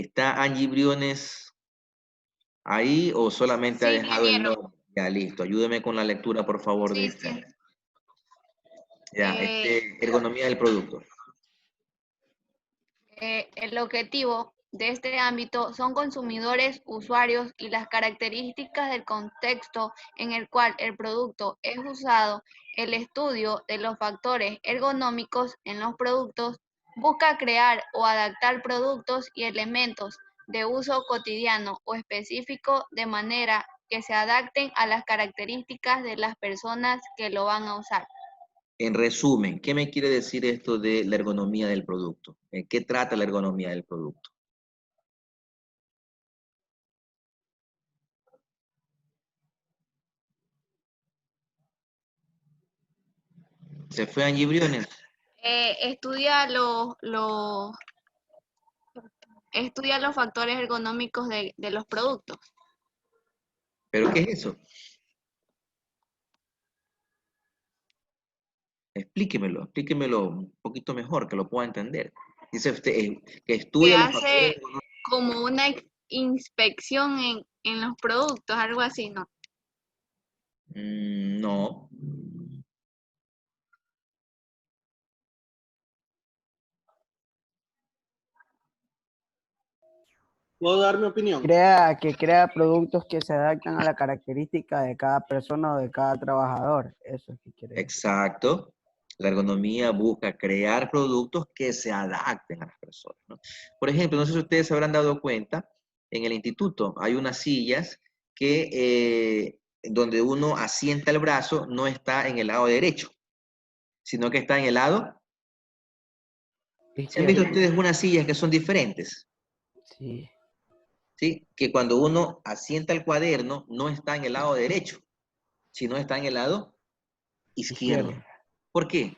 ¿Está Angie Briones ahí o solamente ha Sí, dejado el ingeniero. nombre? Ya, listo. Ayúdeme con la lectura, por favor, de Sí, esta. sí. Ya, ergonomía del producto. El objetivo de este ámbito son consumidores, usuarios y las características del contexto en el cual el producto es usado. El estudio de los factores ergonómicos en los productos busca crear o adaptar productos y elementos de uso cotidiano o específico de manera que se adapten a las características de las personas que lo van a usar. En resumen, ¿qué me quiere decir esto de la ergonomía del producto? ¿En qué trata la ergonomía del producto? ¿Se fue Angie Briones? Estudia los factores ergonómicos de los productos. ¿Pero qué es eso? Explíquemelo un poquito mejor, que lo pueda entender. Dice usted que Se estudia los factores hace ergonómicos. como una inspección en los productos, algo así, ¿no? No. ¿Puedo dar mi opinión? Que crea productos que se adaptan a la característica de cada persona o de cada trabajador. Eso es que quiere decir. Exacto. La ergonomía busca crear productos que se adapten a las personas, ¿no? Por ejemplo, no sé si ustedes se habrán dado cuenta, en el instituto hay unas sillas que donde uno asienta el brazo no está en el lado derecho, sino que está en el lado. ¿Se han visto Izquierdo. ustedes unas sillas que son diferentes? Sí. ¿Sí? Que cuando uno asienta el cuaderno no está en el lado derecho, sino está en el lado izquierdo. Izquierdo. ¿Por qué?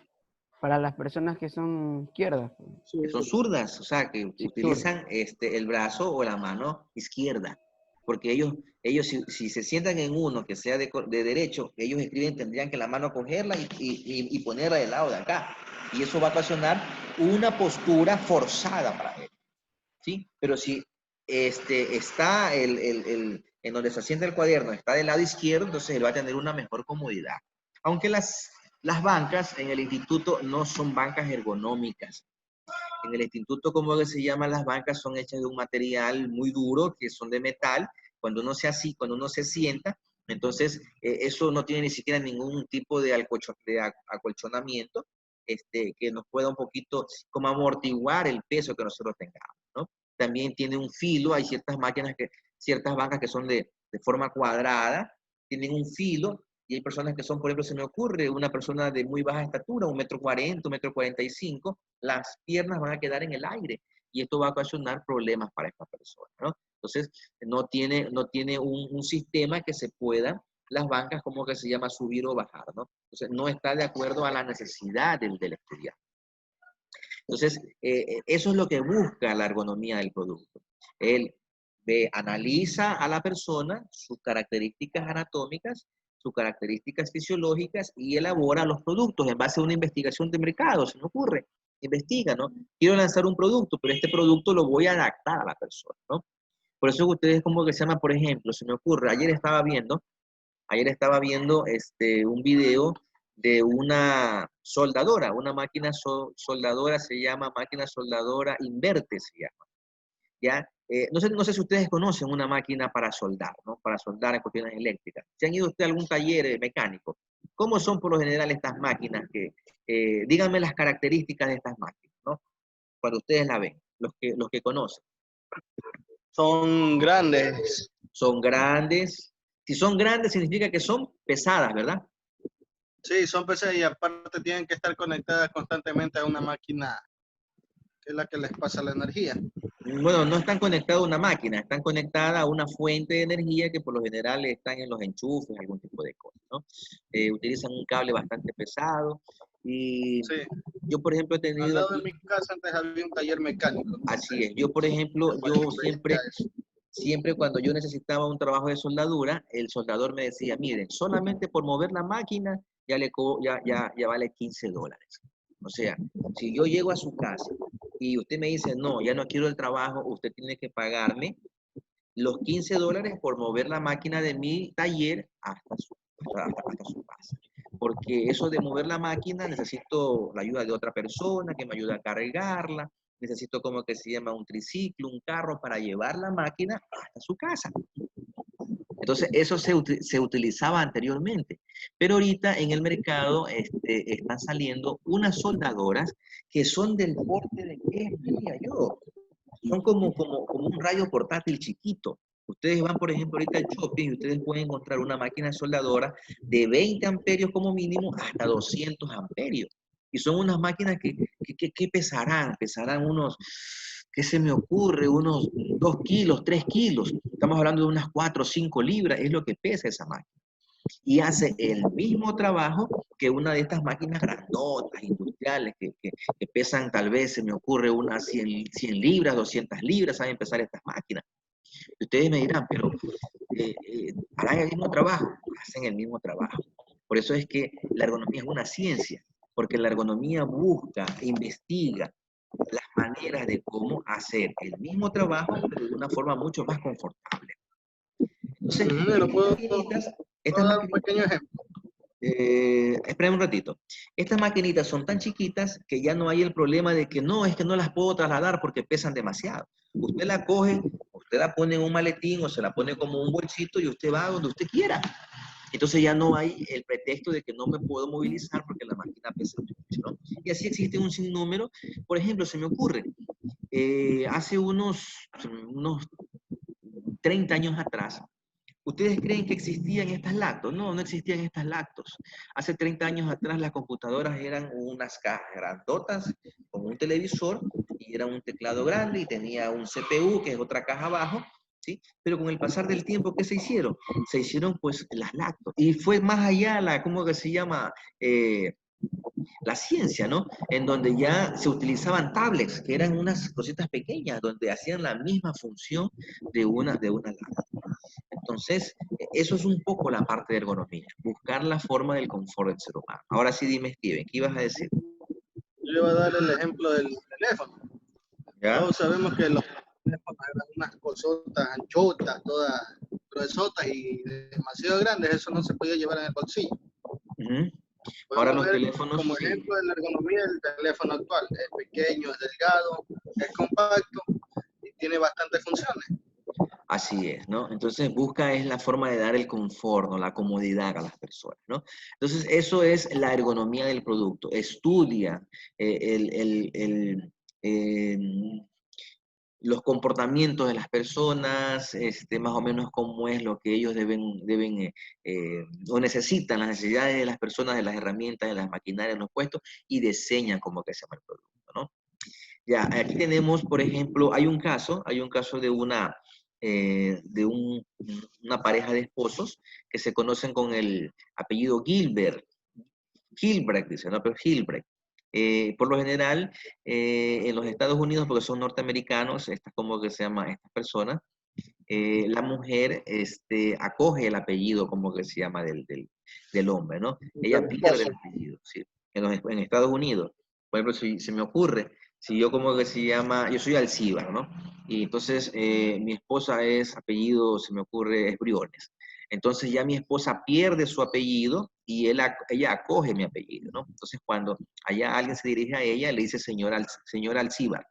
Para las personas que son izquierdas. Que son zurdas, o sea, que Sí, utilizan el brazo o la mano izquierda. Porque ellos si se sientan en uno que sea de derecho, ellos escriben, tendrían que la mano cogerla y ponerla del lado de acá. Y eso va a ocasionar una postura forzada para él. ¿Sí? Pero si está en donde se asienta el cuaderno, está del lado izquierdo, entonces él va a tener una mejor comodidad. Aunque las bancas en el instituto no son bancas ergonómicas. En el instituto, como que se llaman las bancas, son hechas de un material muy duro, que son de metal. Cuando uno se sienta, entonces eso no tiene ni siquiera ningún tipo de acolchonamiento que nos pueda un poquito como amortiguar el peso que nosotros tengamos, ¿no? También tiene un filo, hay ciertas bancas que son de forma cuadrada, tienen un filo, y hay personas que son, por ejemplo, se me ocurre, una persona de muy baja estatura, 1,40 m, 1,45 m, las piernas van a quedar en el aire, y esto va a ocasionar problemas para esta persona, ¿no? Entonces, no tiene un sistema que se pueda, las bancas, como que se llama, subir o bajar, ¿no? Entonces, no está de acuerdo a la necesidad del estudiante. Entonces, eso es lo que busca la ergonomía del producto. Él analiza a la persona, sus características anatómicas, sus características fisiológicas y elabora los productos en base a una investigación de mercado. Se me ocurre, investiga, ¿no? Quiero lanzar un producto, pero este producto lo voy a adaptar a la persona, ¿no? Por eso ustedes como que se llama, por ejemplo, se me ocurre, ayer estaba viendo un video de una soldadora, una máquina soldadora, se llama máquina soldadora Inverte, se llama. ¿Ya? No sé si ustedes conocen una máquina para soldar, ¿no? Para soldar en cuestiones eléctricas. ¿Se han ido ustedes a algún taller mecánico? ¿Cómo son por lo general estas máquinas? Díganme las características de estas máquinas, ¿no? Cuando ustedes la ven, los que conocen. Son grandes. Son grandes. Si son grandes significa que son pesadas, ¿verdad? Sí, son pesadas y aparte tienen que estar conectadas constantemente a una máquina que es la que les pasa la energía. Bueno, no están conectadas a una máquina, están conectadas a una fuente de energía que por lo general están en los enchufes, algún tipo de cosas, ¿no? Utilizan un cable bastante pesado y Sí. yo, por ejemplo, he Al tenido lado aquí, de mi casa antes había un taller mecánico. así es, yo, por ejemplo, yo siempre cuando yo necesitaba un trabajo de soldadura, el soldador me decía, miren, solamente por mover la máquina ya vale $15. O sea, si yo llego a su casa y usted me dice, no, ya no quiero el trabajo, usted tiene que pagarme los $15 por mover la máquina de mi taller hasta su casa. Porque eso de mover la máquina, necesito la ayuda de otra persona que me ayude a cargarla, necesito como que se llama un triciclo, un carro para llevar la máquina hasta su casa. Entonces, eso se utilizaba anteriormente. Pero ahorita en el mercado están saliendo unas soldadoras que son del porte de, ¿qué diría yo? Son como un radio portátil chiquito. Ustedes van, por ejemplo, ahorita al shopping y ustedes pueden encontrar una máquina soldadora de 20 amperios como mínimo hasta 200 amperios. Y son unas máquinas que pesarán unos, ¿qué se me ocurre? Unos 2 kilos, 3 kilos. Estamos hablando de unas 4 o 5 libras, es lo que pesa esa máquina. Y hace el mismo trabajo que una de estas máquinas grandotas, industriales, que pesan tal vez, se me ocurre, unas 100 libras, 200 libras, saben pesar estas máquinas. Ustedes me dirán, pero ¿harán el mismo trabajo? Hacen el mismo trabajo. Por eso es que la ergonomía es una ciencia, porque la ergonomía busca, investiga las maneras de cómo hacer el mismo trabajo, pero de una forma mucho más confortable. Entonces, ¿puedo dar un pequeño ejemplo? Esperen un ratito. Estas maquinitas son tan chiquitas que ya no hay el problema de que no, es que no las puedo trasladar porque pesan demasiado. Usted la coge, usted la pone en un maletín o se la pone como un bolsito y usted va donde usted quiera. Entonces ya no hay el pretexto de que no me puedo movilizar porque la máquina pesa mucho, ¿no? Y así existe un sinnúmero. Por ejemplo, se me ocurre, hace unos 30 años atrás, ¿ustedes creen que existían estas laptops? No, no existían estas laptops. Hace 30 años atrás las computadoras eran unas cajas grandotas con un televisor y era un teclado grande y tenía un CPU, que es otra caja abajo, ¿sí? Pero con el pasar del tiempo, ¿qué se hicieron? Se hicieron pues las laptops. Y fue más allá ¿cómo que se llama? La ciencia, ¿no? En donde ya se utilizaban tablets, que eran unas cositas pequeñas, donde hacían la misma función de una laptop. Entonces, eso es un poco la parte de ergonomía, buscar la forma del confort del ser humano. Ahora sí, dime, Steven, ¿qué ibas a decir? Yo iba a dar el ejemplo del teléfono. ¿Ya? Todos sabemos que los teléfonos eran unas cosotas anchotas, todas gruesotas y demasiado grandes, eso no se podía llevar en el bolsillo. Ahora los ver teléfonos, como sí. ejemplo de la ergonomía del teléfono actual. Es pequeño, es delgado, es compacto y tiene bastantes funciones. Así es, ¿no? Entonces busca es la forma de dar el confort, ¿no? La comodidad a las personas, ¿no? Entonces eso es la ergonomía del producto. Estudia los comportamientos de las personas, más o menos cómo es lo que ellos deben o necesitan, las necesidades de las personas, de las herramientas, de las maquinarias, de los puestos, y diseñan cómo que se llama el producto, ¿no? Ya, aquí tenemos, por ejemplo, hay un caso de una pareja de esposos que se conocen con el apellido Gilbrecht, dice, ¿no? Pero Gilbrecht. Por lo general, en los Estados Unidos, porque son norteamericanos, como que se llama estas personas, la mujer acoge el apellido, como que se llama, del hombre, ¿no? Ella pierde el apellido, ¿sí? En Estados Unidos. Por ejemplo, si se me ocurre, si yo como que se llama, yo soy Alcíbar, ¿no? Y entonces mi esposa es apellido, se me ocurre, es Briones. Entonces ya mi esposa pierde su apellido y ella acoge mi apellido, ¿no? Entonces cuando allá alguien se dirige a ella, le dice señora Alcíbar.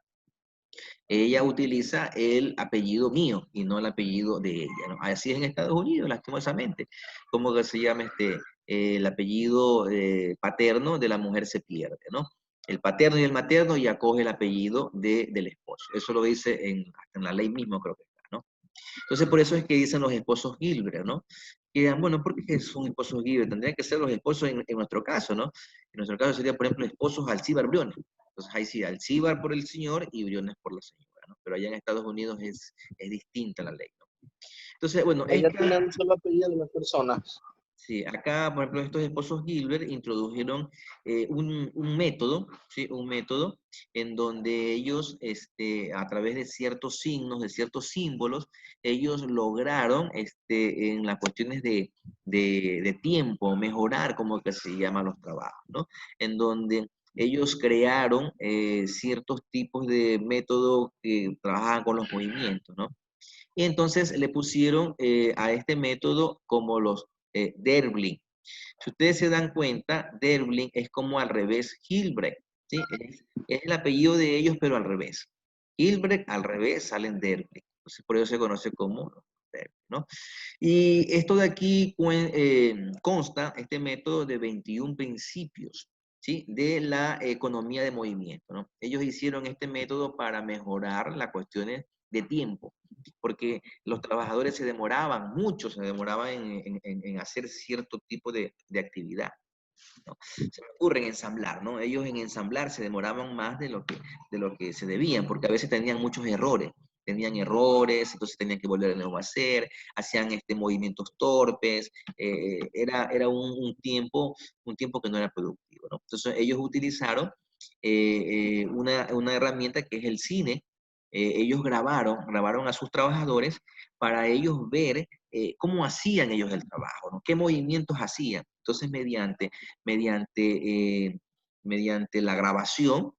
Ella utiliza el apellido mío y no el apellido de ella, ¿no? Así es en Estados Unidos, lastimosamente. ¿Cómo que se llama el apellido paterno de la mujer se pierde, ¿no? El paterno y el materno y acoge el apellido del esposo. Eso lo dice hasta en la ley mismo, creo que está, ¿no? Entonces, por eso es que dicen los esposos Gilbert, ¿no? Y dirán, bueno, ¿por qué son esposos Gilbert? Tendrían que ser los esposos en nuestro caso, ¿no? En nuestro caso sería, por ejemplo, esposos Alcíbar Briones. Entonces, ahí sí, Alcíbar por el señor y Briones por la señora, ¿no? Pero allá en Estados Unidos es distinta la ley, ¿no? Entonces, bueno, Ella tiene un solo apellido de las personas. Sí, acá, por ejemplo, estos esposos Gilbert introdujeron un método, ¿sí? Un método en donde ellos, a través de ciertos signos, de ciertos símbolos, ellos lograron, en las cuestiones de tiempo, mejorar, como que se llaman los trabajos, ¿no? En donde ellos crearon ciertos tipos de métodos que trabajaban con los movimientos, ¿no? Y entonces le pusieron a este método como los Derblin. Si ustedes se dan cuenta, Derblin es como al revés Hilbrecht, ¿sí? Es el apellido de ellos, pero al revés. Hilbrecht al revés salen Derblin. Entonces, por eso se conoce como Derblin, ¿no? Y esto de aquí consta, este método, de 21 principios, ¿sí? De la economía de movimiento, ¿no? Ellos hicieron este método para mejorar las cuestiones de tiempo, porque los trabajadores se demoraban, muchos se demoraban en hacer cierto tipo de actividad, ¿no? Se me ocurre en ensamblar, ¿no? Ellos en ensamblar se demoraban más de lo que se debían, porque a veces tenían muchos errores. Tenían errores, entonces tenían que volver de nuevo a hacer, hacían movimientos torpes, era un tiempo que no era productivo, ¿no? Entonces ellos utilizaron una herramienta que es el cine. Ellos grabaron a sus trabajadores para ellos ver cómo hacían ellos el trabajo, ¿no? Qué movimientos hacían. Entonces, mediante la grabación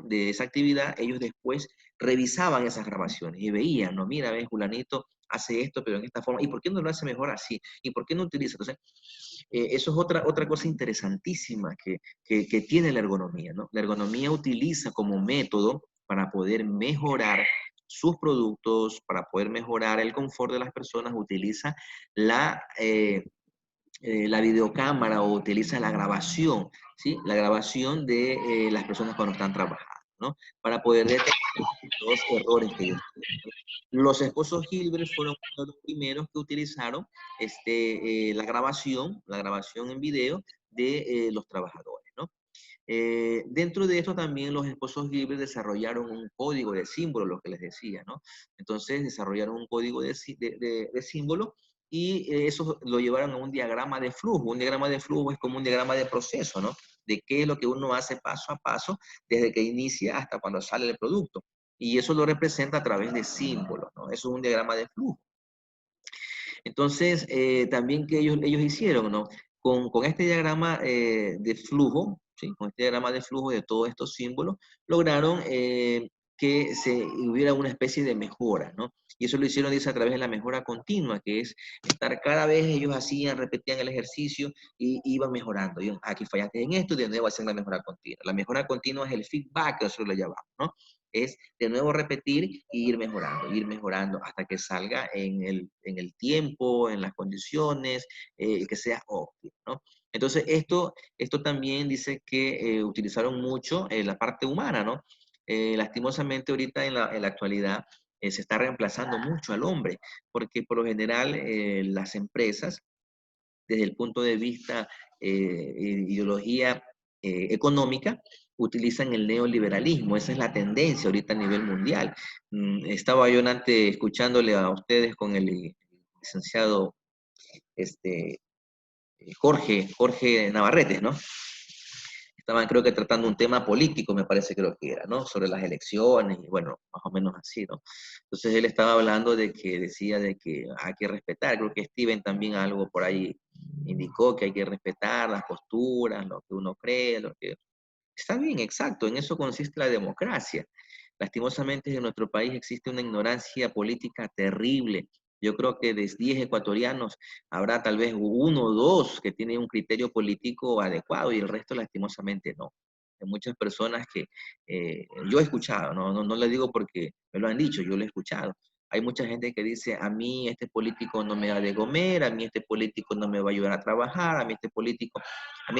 de esa actividad, ellos después revisaban esas grabaciones y veían, ¿no? Mira, ves, fulanito hace esto, pero en esta forma, ¿y por qué no lo hace mejor así? ¿Y por qué no utiliza? Entonces, eso es otra cosa interesantísima que tiene la ergonomía, ¿no? La ergonomía utiliza como método para poder mejorar sus productos, para poder mejorar el confort de las personas, utiliza la videocámara o utiliza la grabación, ¿sí? La grabación de las personas cuando están trabajando, ¿no? Para poder detectar los errores que ellos tienen. Los esposos Hilbert fueron uno de los primeros que utilizaron la grabación en video de los trabajadores, ¿no? Dentro de esto también los esposos Hilbert desarrollaron un código de símbolos, lo que les decía, ¿no? Entonces desarrollaron un código de símbolos y eso lo llevaron a un diagrama de flujo. Un diagrama de flujo es como un diagrama de proceso, ¿no? De qué es lo que uno hace paso a paso desde que inicia hasta cuando sale el producto. Y eso lo representa a través de símbolos, ¿no? Eso es un diagrama de flujo. Entonces, también que ellos hicieron, ¿no? Con este diagrama de flujo, ¿sí? Con este diagrama de flujo de todos estos símbolos, lograron que hubiera una especie de mejora, ¿no? Y eso lo hicieron, dice, a través de la mejora continua, que es estar cada vez ellos repetían el ejercicio y iban mejorando. Y aquí fallaste en esto y de nuevo hacen la mejora continua. La mejora continua es el feedback, que nosotros lo llamamos, ¿no? Es de nuevo repetir e ir mejorando hasta que salga en el tiempo, en las condiciones, que sea óptimo, ¿no? Entonces, esto también dice que utilizaron mucho la parte humana, ¿no? Lastimosamente ahorita en la actualidad se está reemplazando mucho al hombre, porque por lo general las empresas, desde el punto de vista ideología económica, utilizan el neoliberalismo. Esa es la tendencia ahorita a nivel mundial. Estaba yo antes escuchándole a ustedes con el licenciado Jorge Navarrete, ¿no? Estaban, creo que, tratando un tema político, me parece, creo que era, ¿no? Sobre las elecciones, y bueno, más o menos así, ¿no? Entonces él estaba hablando decía de que hay que respetar, creo que Steven también algo por ahí indicó que hay que respetar las posturas, lo que uno cree, lo que... Está bien, exacto, en eso consiste la democracia. Lastimosamente en nuestro país existe una ignorancia política terrible. Yo creo que de 10 ecuatorianos habrá tal vez uno o dos que tienen un criterio político adecuado y el resto lastimosamente no. Hay muchas personas que yo he escuchado, no le digo porque me lo han dicho, yo lo he escuchado. Hay mucha gente que dice, a mí este político no me da de comer, a mí este político no me va a ayudar a trabajar, a mí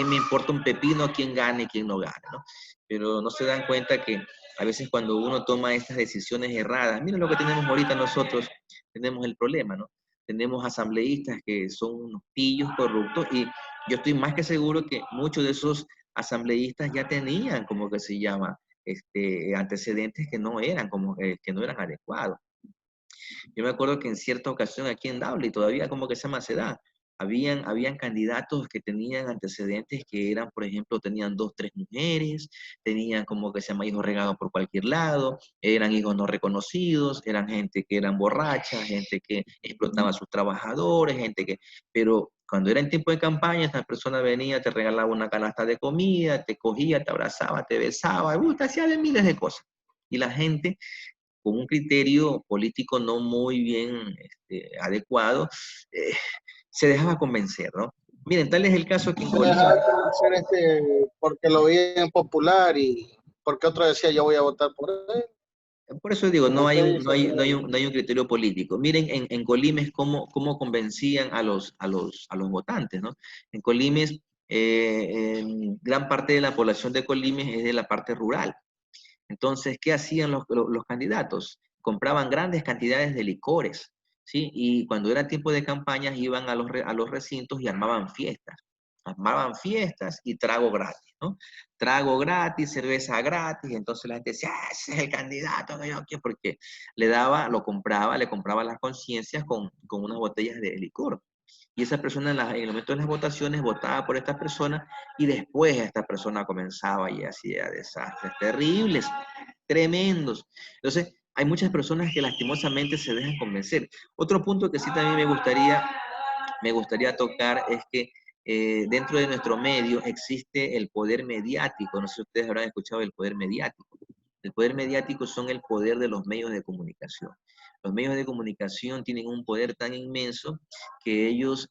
me importa un pepino quién gane y quién no gane, ¿no? Pero no se dan cuenta que a veces cuando uno toma estas decisiones erradas, miren lo que tenemos ahorita nosotros, tenemos el problema, ¿no? Tenemos asambleístas que son unos pillos corruptos y yo estoy más que seguro que muchos de esos asambleístas ya tenían, como que se llama, antecedentes que no eran, que no eran adecuados. Yo me acuerdo que en cierta ocasión aquí en Daule, y todavía como que se llama se da, habían candidatos que tenían antecedentes que eran, por ejemplo, tenían 2, 3 mujeres, tenían como que se llama hijos regados por cualquier lado, eran hijos no reconocidos, eran gente que eran borrachas, gente que explotaba a sus trabajadores, pero Cuando era en tiempo de campaña, esta persona venía, te regalaba una canasta de comida, te cogía, te abrazaba, te besaba, te hacía de miles de cosas. Y la gente, con un criterio político no muy bien adecuado, se dejaba convencer, ¿no? Miren, tal es el caso que en Se Colima... dejaba convencer porque lo veían popular y porque otro decía yo voy a votar por él. Por eso digo, Como no hay usted un, dice, no hay, no hay un, no hay un criterio político. Miren, en Colimes cómo convencían a los votantes, ¿no? En Colimes, gran parte de la población de Colimes es de la parte rural. Entonces, ¿qué hacían los candidatos? Compraban grandes cantidades de licores, ¿sí? Y cuando era tiempo de campañas iban a los recintos y armaban fiestas. Armaban fiestas y trago gratis, ¿no? Trago gratis, cerveza gratis, entonces la gente decía, ese es el candidato que yo quiero, porque le compraba las conciencias con unas botellas de licor. Y esa persona en el momento de las votaciones votaba por esta persona y después esta persona comenzaba y hacía desastres terribles, tremendos. Entonces, hay muchas personas que lastimosamente se dejan convencer. Otro punto que sí también me gustaría tocar es que dentro de nuestro medio existe el poder mediático. No sé si ustedes habrán escuchado del poder mediático. El poder mediático son el poder de los medios de comunicación. Los medios de comunicación tienen un poder tan inmenso que ellos,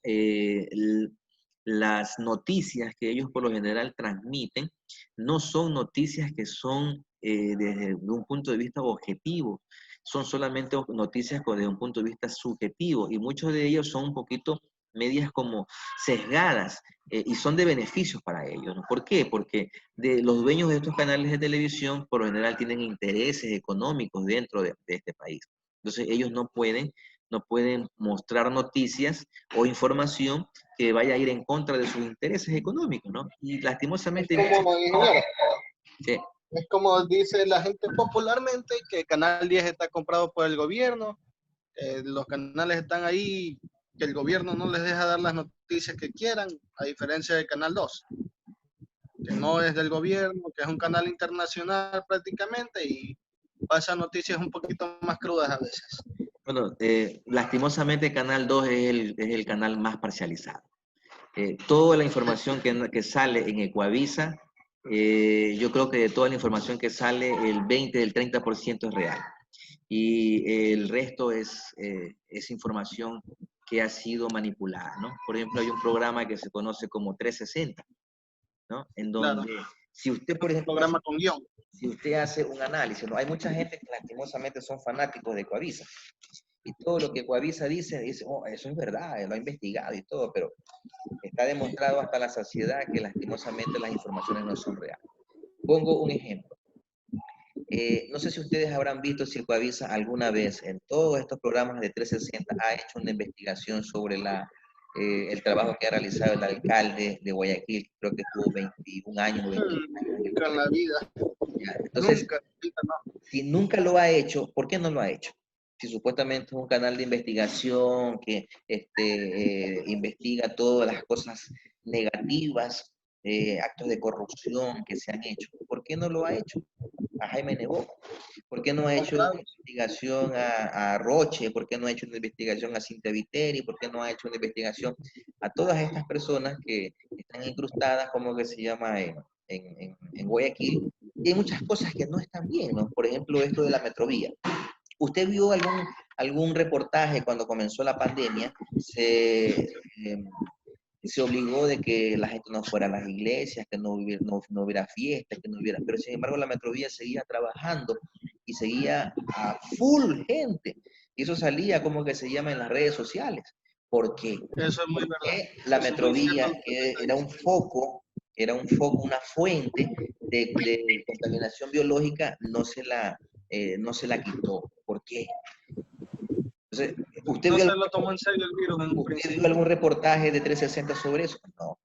las noticias que ellos por lo general transmiten, no son noticias que son desde un punto de vista objetivo, son solamente noticias desde un punto de vista subjetivo, y muchos de ellos son un poquito medias como sesgadas, y son de beneficios para ellos, ¿no? ¿Por qué? Porque los dueños de estos canales de televisión por lo general tienen intereses económicos dentro de este país. Entonces ellos no pueden mostrar noticias o información que vaya a ir en contra de sus intereses económicos, ¿no? Y lastimosamente... Sí. Es como dice la gente popularmente que Canal 10 está comprado por el gobierno, los canales están ahí, que el gobierno no les deja dar las noticias que quieran, a diferencia de Canal 2, que no es del gobierno, que es un canal internacional prácticamente y pasa noticias un poquito más crudas a veces. Bueno, lastimosamente Canal 2 es el canal más parcializado. Toda la información que sale en Ecuavisa, yo creo que de toda la información que sale, el 20 del 30% es real. Y el resto es información que ha sido manipulada, ¿no? Por ejemplo, hay un programa que se conoce como 360, ¿no? En donde, claro, si usted, por ejemplo, programa con guión. Si usted hace un análisis, ¿no? Hay mucha gente que lastimosamente son fanáticos de Ecuavisa. Y todo lo que Ecuavisa dice, oh, eso es verdad, lo ha investigado y todo, pero está demostrado hasta la saciedad que lastimosamente las informaciones no son reales. Pongo un ejemplo. No sé si ustedes habrán visto si Ecuavisa alguna vez en todos estos programas de 360 ha hecho una investigación sobre el trabajo que ha realizado el alcalde de Guayaquil, creo que estuvo 21 años. Nunca en la vida. Entonces, nunca, no. Si nunca lo ha hecho, ¿por qué no lo ha hecho? Si supuestamente es un canal de investigación que investiga todas las cosas negativas, actos de corrupción que se han hecho, ¿por qué no lo ha hecho a Jaime Nebot? ¿Por qué no ha hecho una investigación a Roche? ¿Por qué no ha hecho una investigación a Cintia Viteri? ¿Por qué no ha hecho una investigación a todas estas personas que están incrustadas, como que se llama, en Guayaquil? Y hay muchas cosas que no están bien, ¿no? Por ejemplo, esto de la metrovía. ¿Usted vio algún reportaje cuando comenzó la pandemia? Se obligó de que la gente no fuera a las iglesias, que no hubiera fiestas, que no hubiera... Pero sin embargo la metrovía seguía trabajando y seguía a full gente. Y eso salía, como que se llama, en las redes sociales. ¿Por qué? Eso es muy Porque verdad. la metrovía, que era un foco, una fuente de contaminación biológica, no se la quitó. ¿Por qué? Entonces, ¿usted no se lo tomó en serio el virus en un principio. ¿Usted vio algún reportaje de 360 sobre eso? No.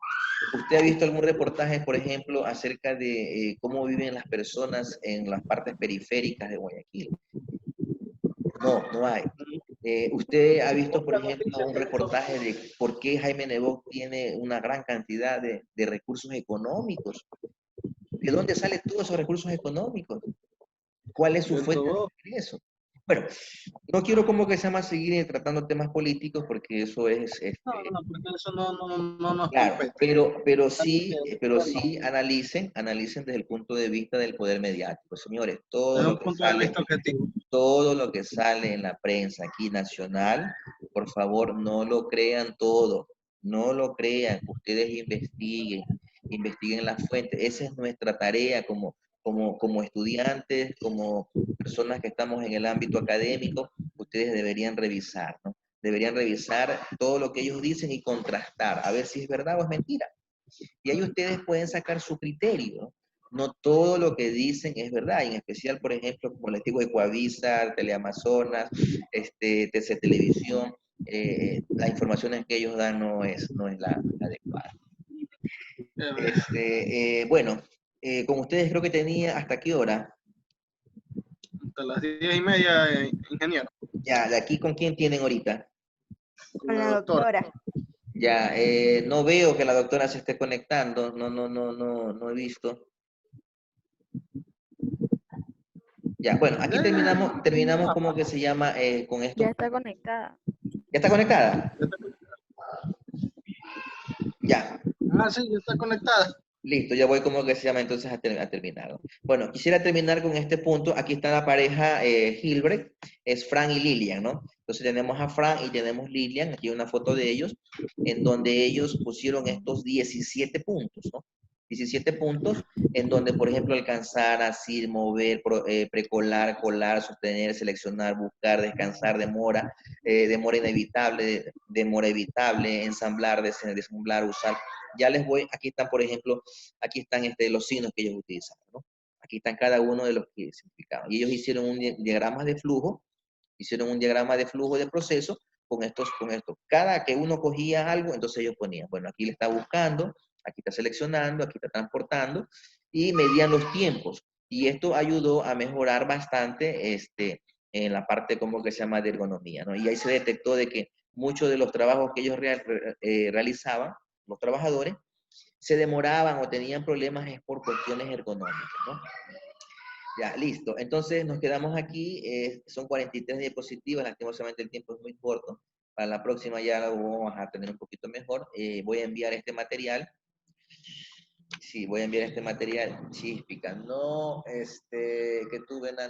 ¿Usted ha visto algún reportaje, por ejemplo, acerca de cómo viven las personas en las partes periféricas de Guayaquil? No hay. ¿Usted ha visto, por ejemplo, un reportaje de por qué Jaime Nebot tiene una gran cantidad de recursos económicos? ¿De dónde salen todos esos recursos económicos? ¿Cuál es su fuente de ingreso? Bueno, no quiero como que se llama seguir tratando temas políticos porque eso es, No, porque eso no nos claro, compete. pero Bueno, sí analicen desde el punto de vista del poder mediático. Señores, desde un punto de vista objetivo. todo lo que sale en la prensa aquí nacional, por favor, no lo crean todo, no lo crean, ustedes investiguen las fuentes. Esa es nuestra tarea como estudiantes, como personas que estamos en el ámbito académico, ustedes deberían revisar, ¿no? Deberían revisar todo lo que ellos dicen y contrastar, a ver si es verdad o es mentira. Y ahí ustedes pueden sacar su criterio, ¿no? No todo lo que dicen es verdad, y en especial, por ejemplo, como les digo, Ecuavisa, Teleamazonas, TC Televisión, las informaciones que ellos dan no es la adecuada. Bueno, con ustedes creo que tenía, ¿hasta qué hora? Hasta las 10:30, ingeniero. Ya, de aquí, ¿con quién tienen ahorita? Con la doctora. Ya, no veo que la doctora se esté conectando, no he visto. Ya, bueno, aquí terminamos como que se llama con esto. Ya está conectada. ¿Ya está conectada? Ya. Ah, sí, ya está conectada. Listo, ya voy como que se llama entonces a terminar. Bueno, quisiera terminar con este punto. Aquí está la pareja Hilbrecht, es Fran y Lilian, ¿no? Entonces tenemos a Fran y tenemos Lilian, aquí hay una foto de ellos, en donde ellos pusieron estos 17 puntos, ¿no? 17 puntos en donde, por ejemplo, alcanzar, asir, mover, precolar, colar, sostener, seleccionar, buscar, descansar, demora inevitable, demora evitable, ensamblar, desemblar, usar. Ya les voy, aquí están, por ejemplo, aquí están los signos que ellos utilizan, ¿no? Aquí están cada uno de los que significaban. Y ellos hicieron un diagrama de flujo, de proceso con estos. Cada que uno cogía algo, entonces ellos ponían, bueno, aquí le está buscando, aquí está seleccionando, aquí está transportando, y medían los tiempos. Y esto ayudó a mejorar bastante en la parte como que se llama de ergonomía, ¿no? Y ahí se detectó de que muchos de los trabajos que ellos realizaban, los trabajadores, se demoraban o tenían problemas es por cuestiones ergonómicas, ¿no? Ya, listo. Entonces nos quedamos aquí, son 43 diapositivas, lastimosamente el tiempo es muy corto. Para la próxima ya lo vamos a tener un poquito mejor. Voy a enviar este material. Sí, voy a enviar este material. Chispica, no, que tuve en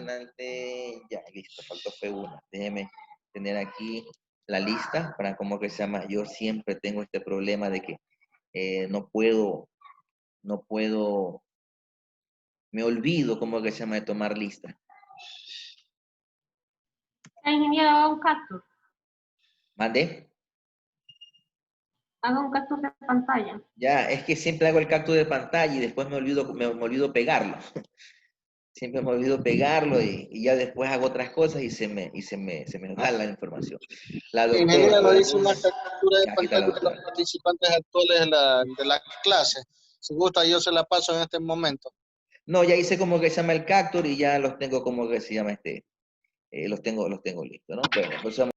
antes, ya, listo, faltó fue una. Déjeme tener aquí la lista para cómo que se llama. Yo siempre tengo este problema de que no puedo, me olvido cómo que se llama de tomar lista. Ingeniero, haga un capture. ¿Mande? Haga un capture de pantalla. Ya, es que siempre hago el capture de pantalla y después me olvido pegarlo. Siempre me olvido pegarlo y ya después hago otras cosas y se me va la información. La Ingeniero, doctora. nos hizo una captura de Aquí está la pantalla de los doctora. participantes actuales de la clase. Si gusta, yo se la paso en este momento. No, ya hice como que se llama el capture y ya los tengo como que se llama los tengo listos, ¿no? Bueno, entonces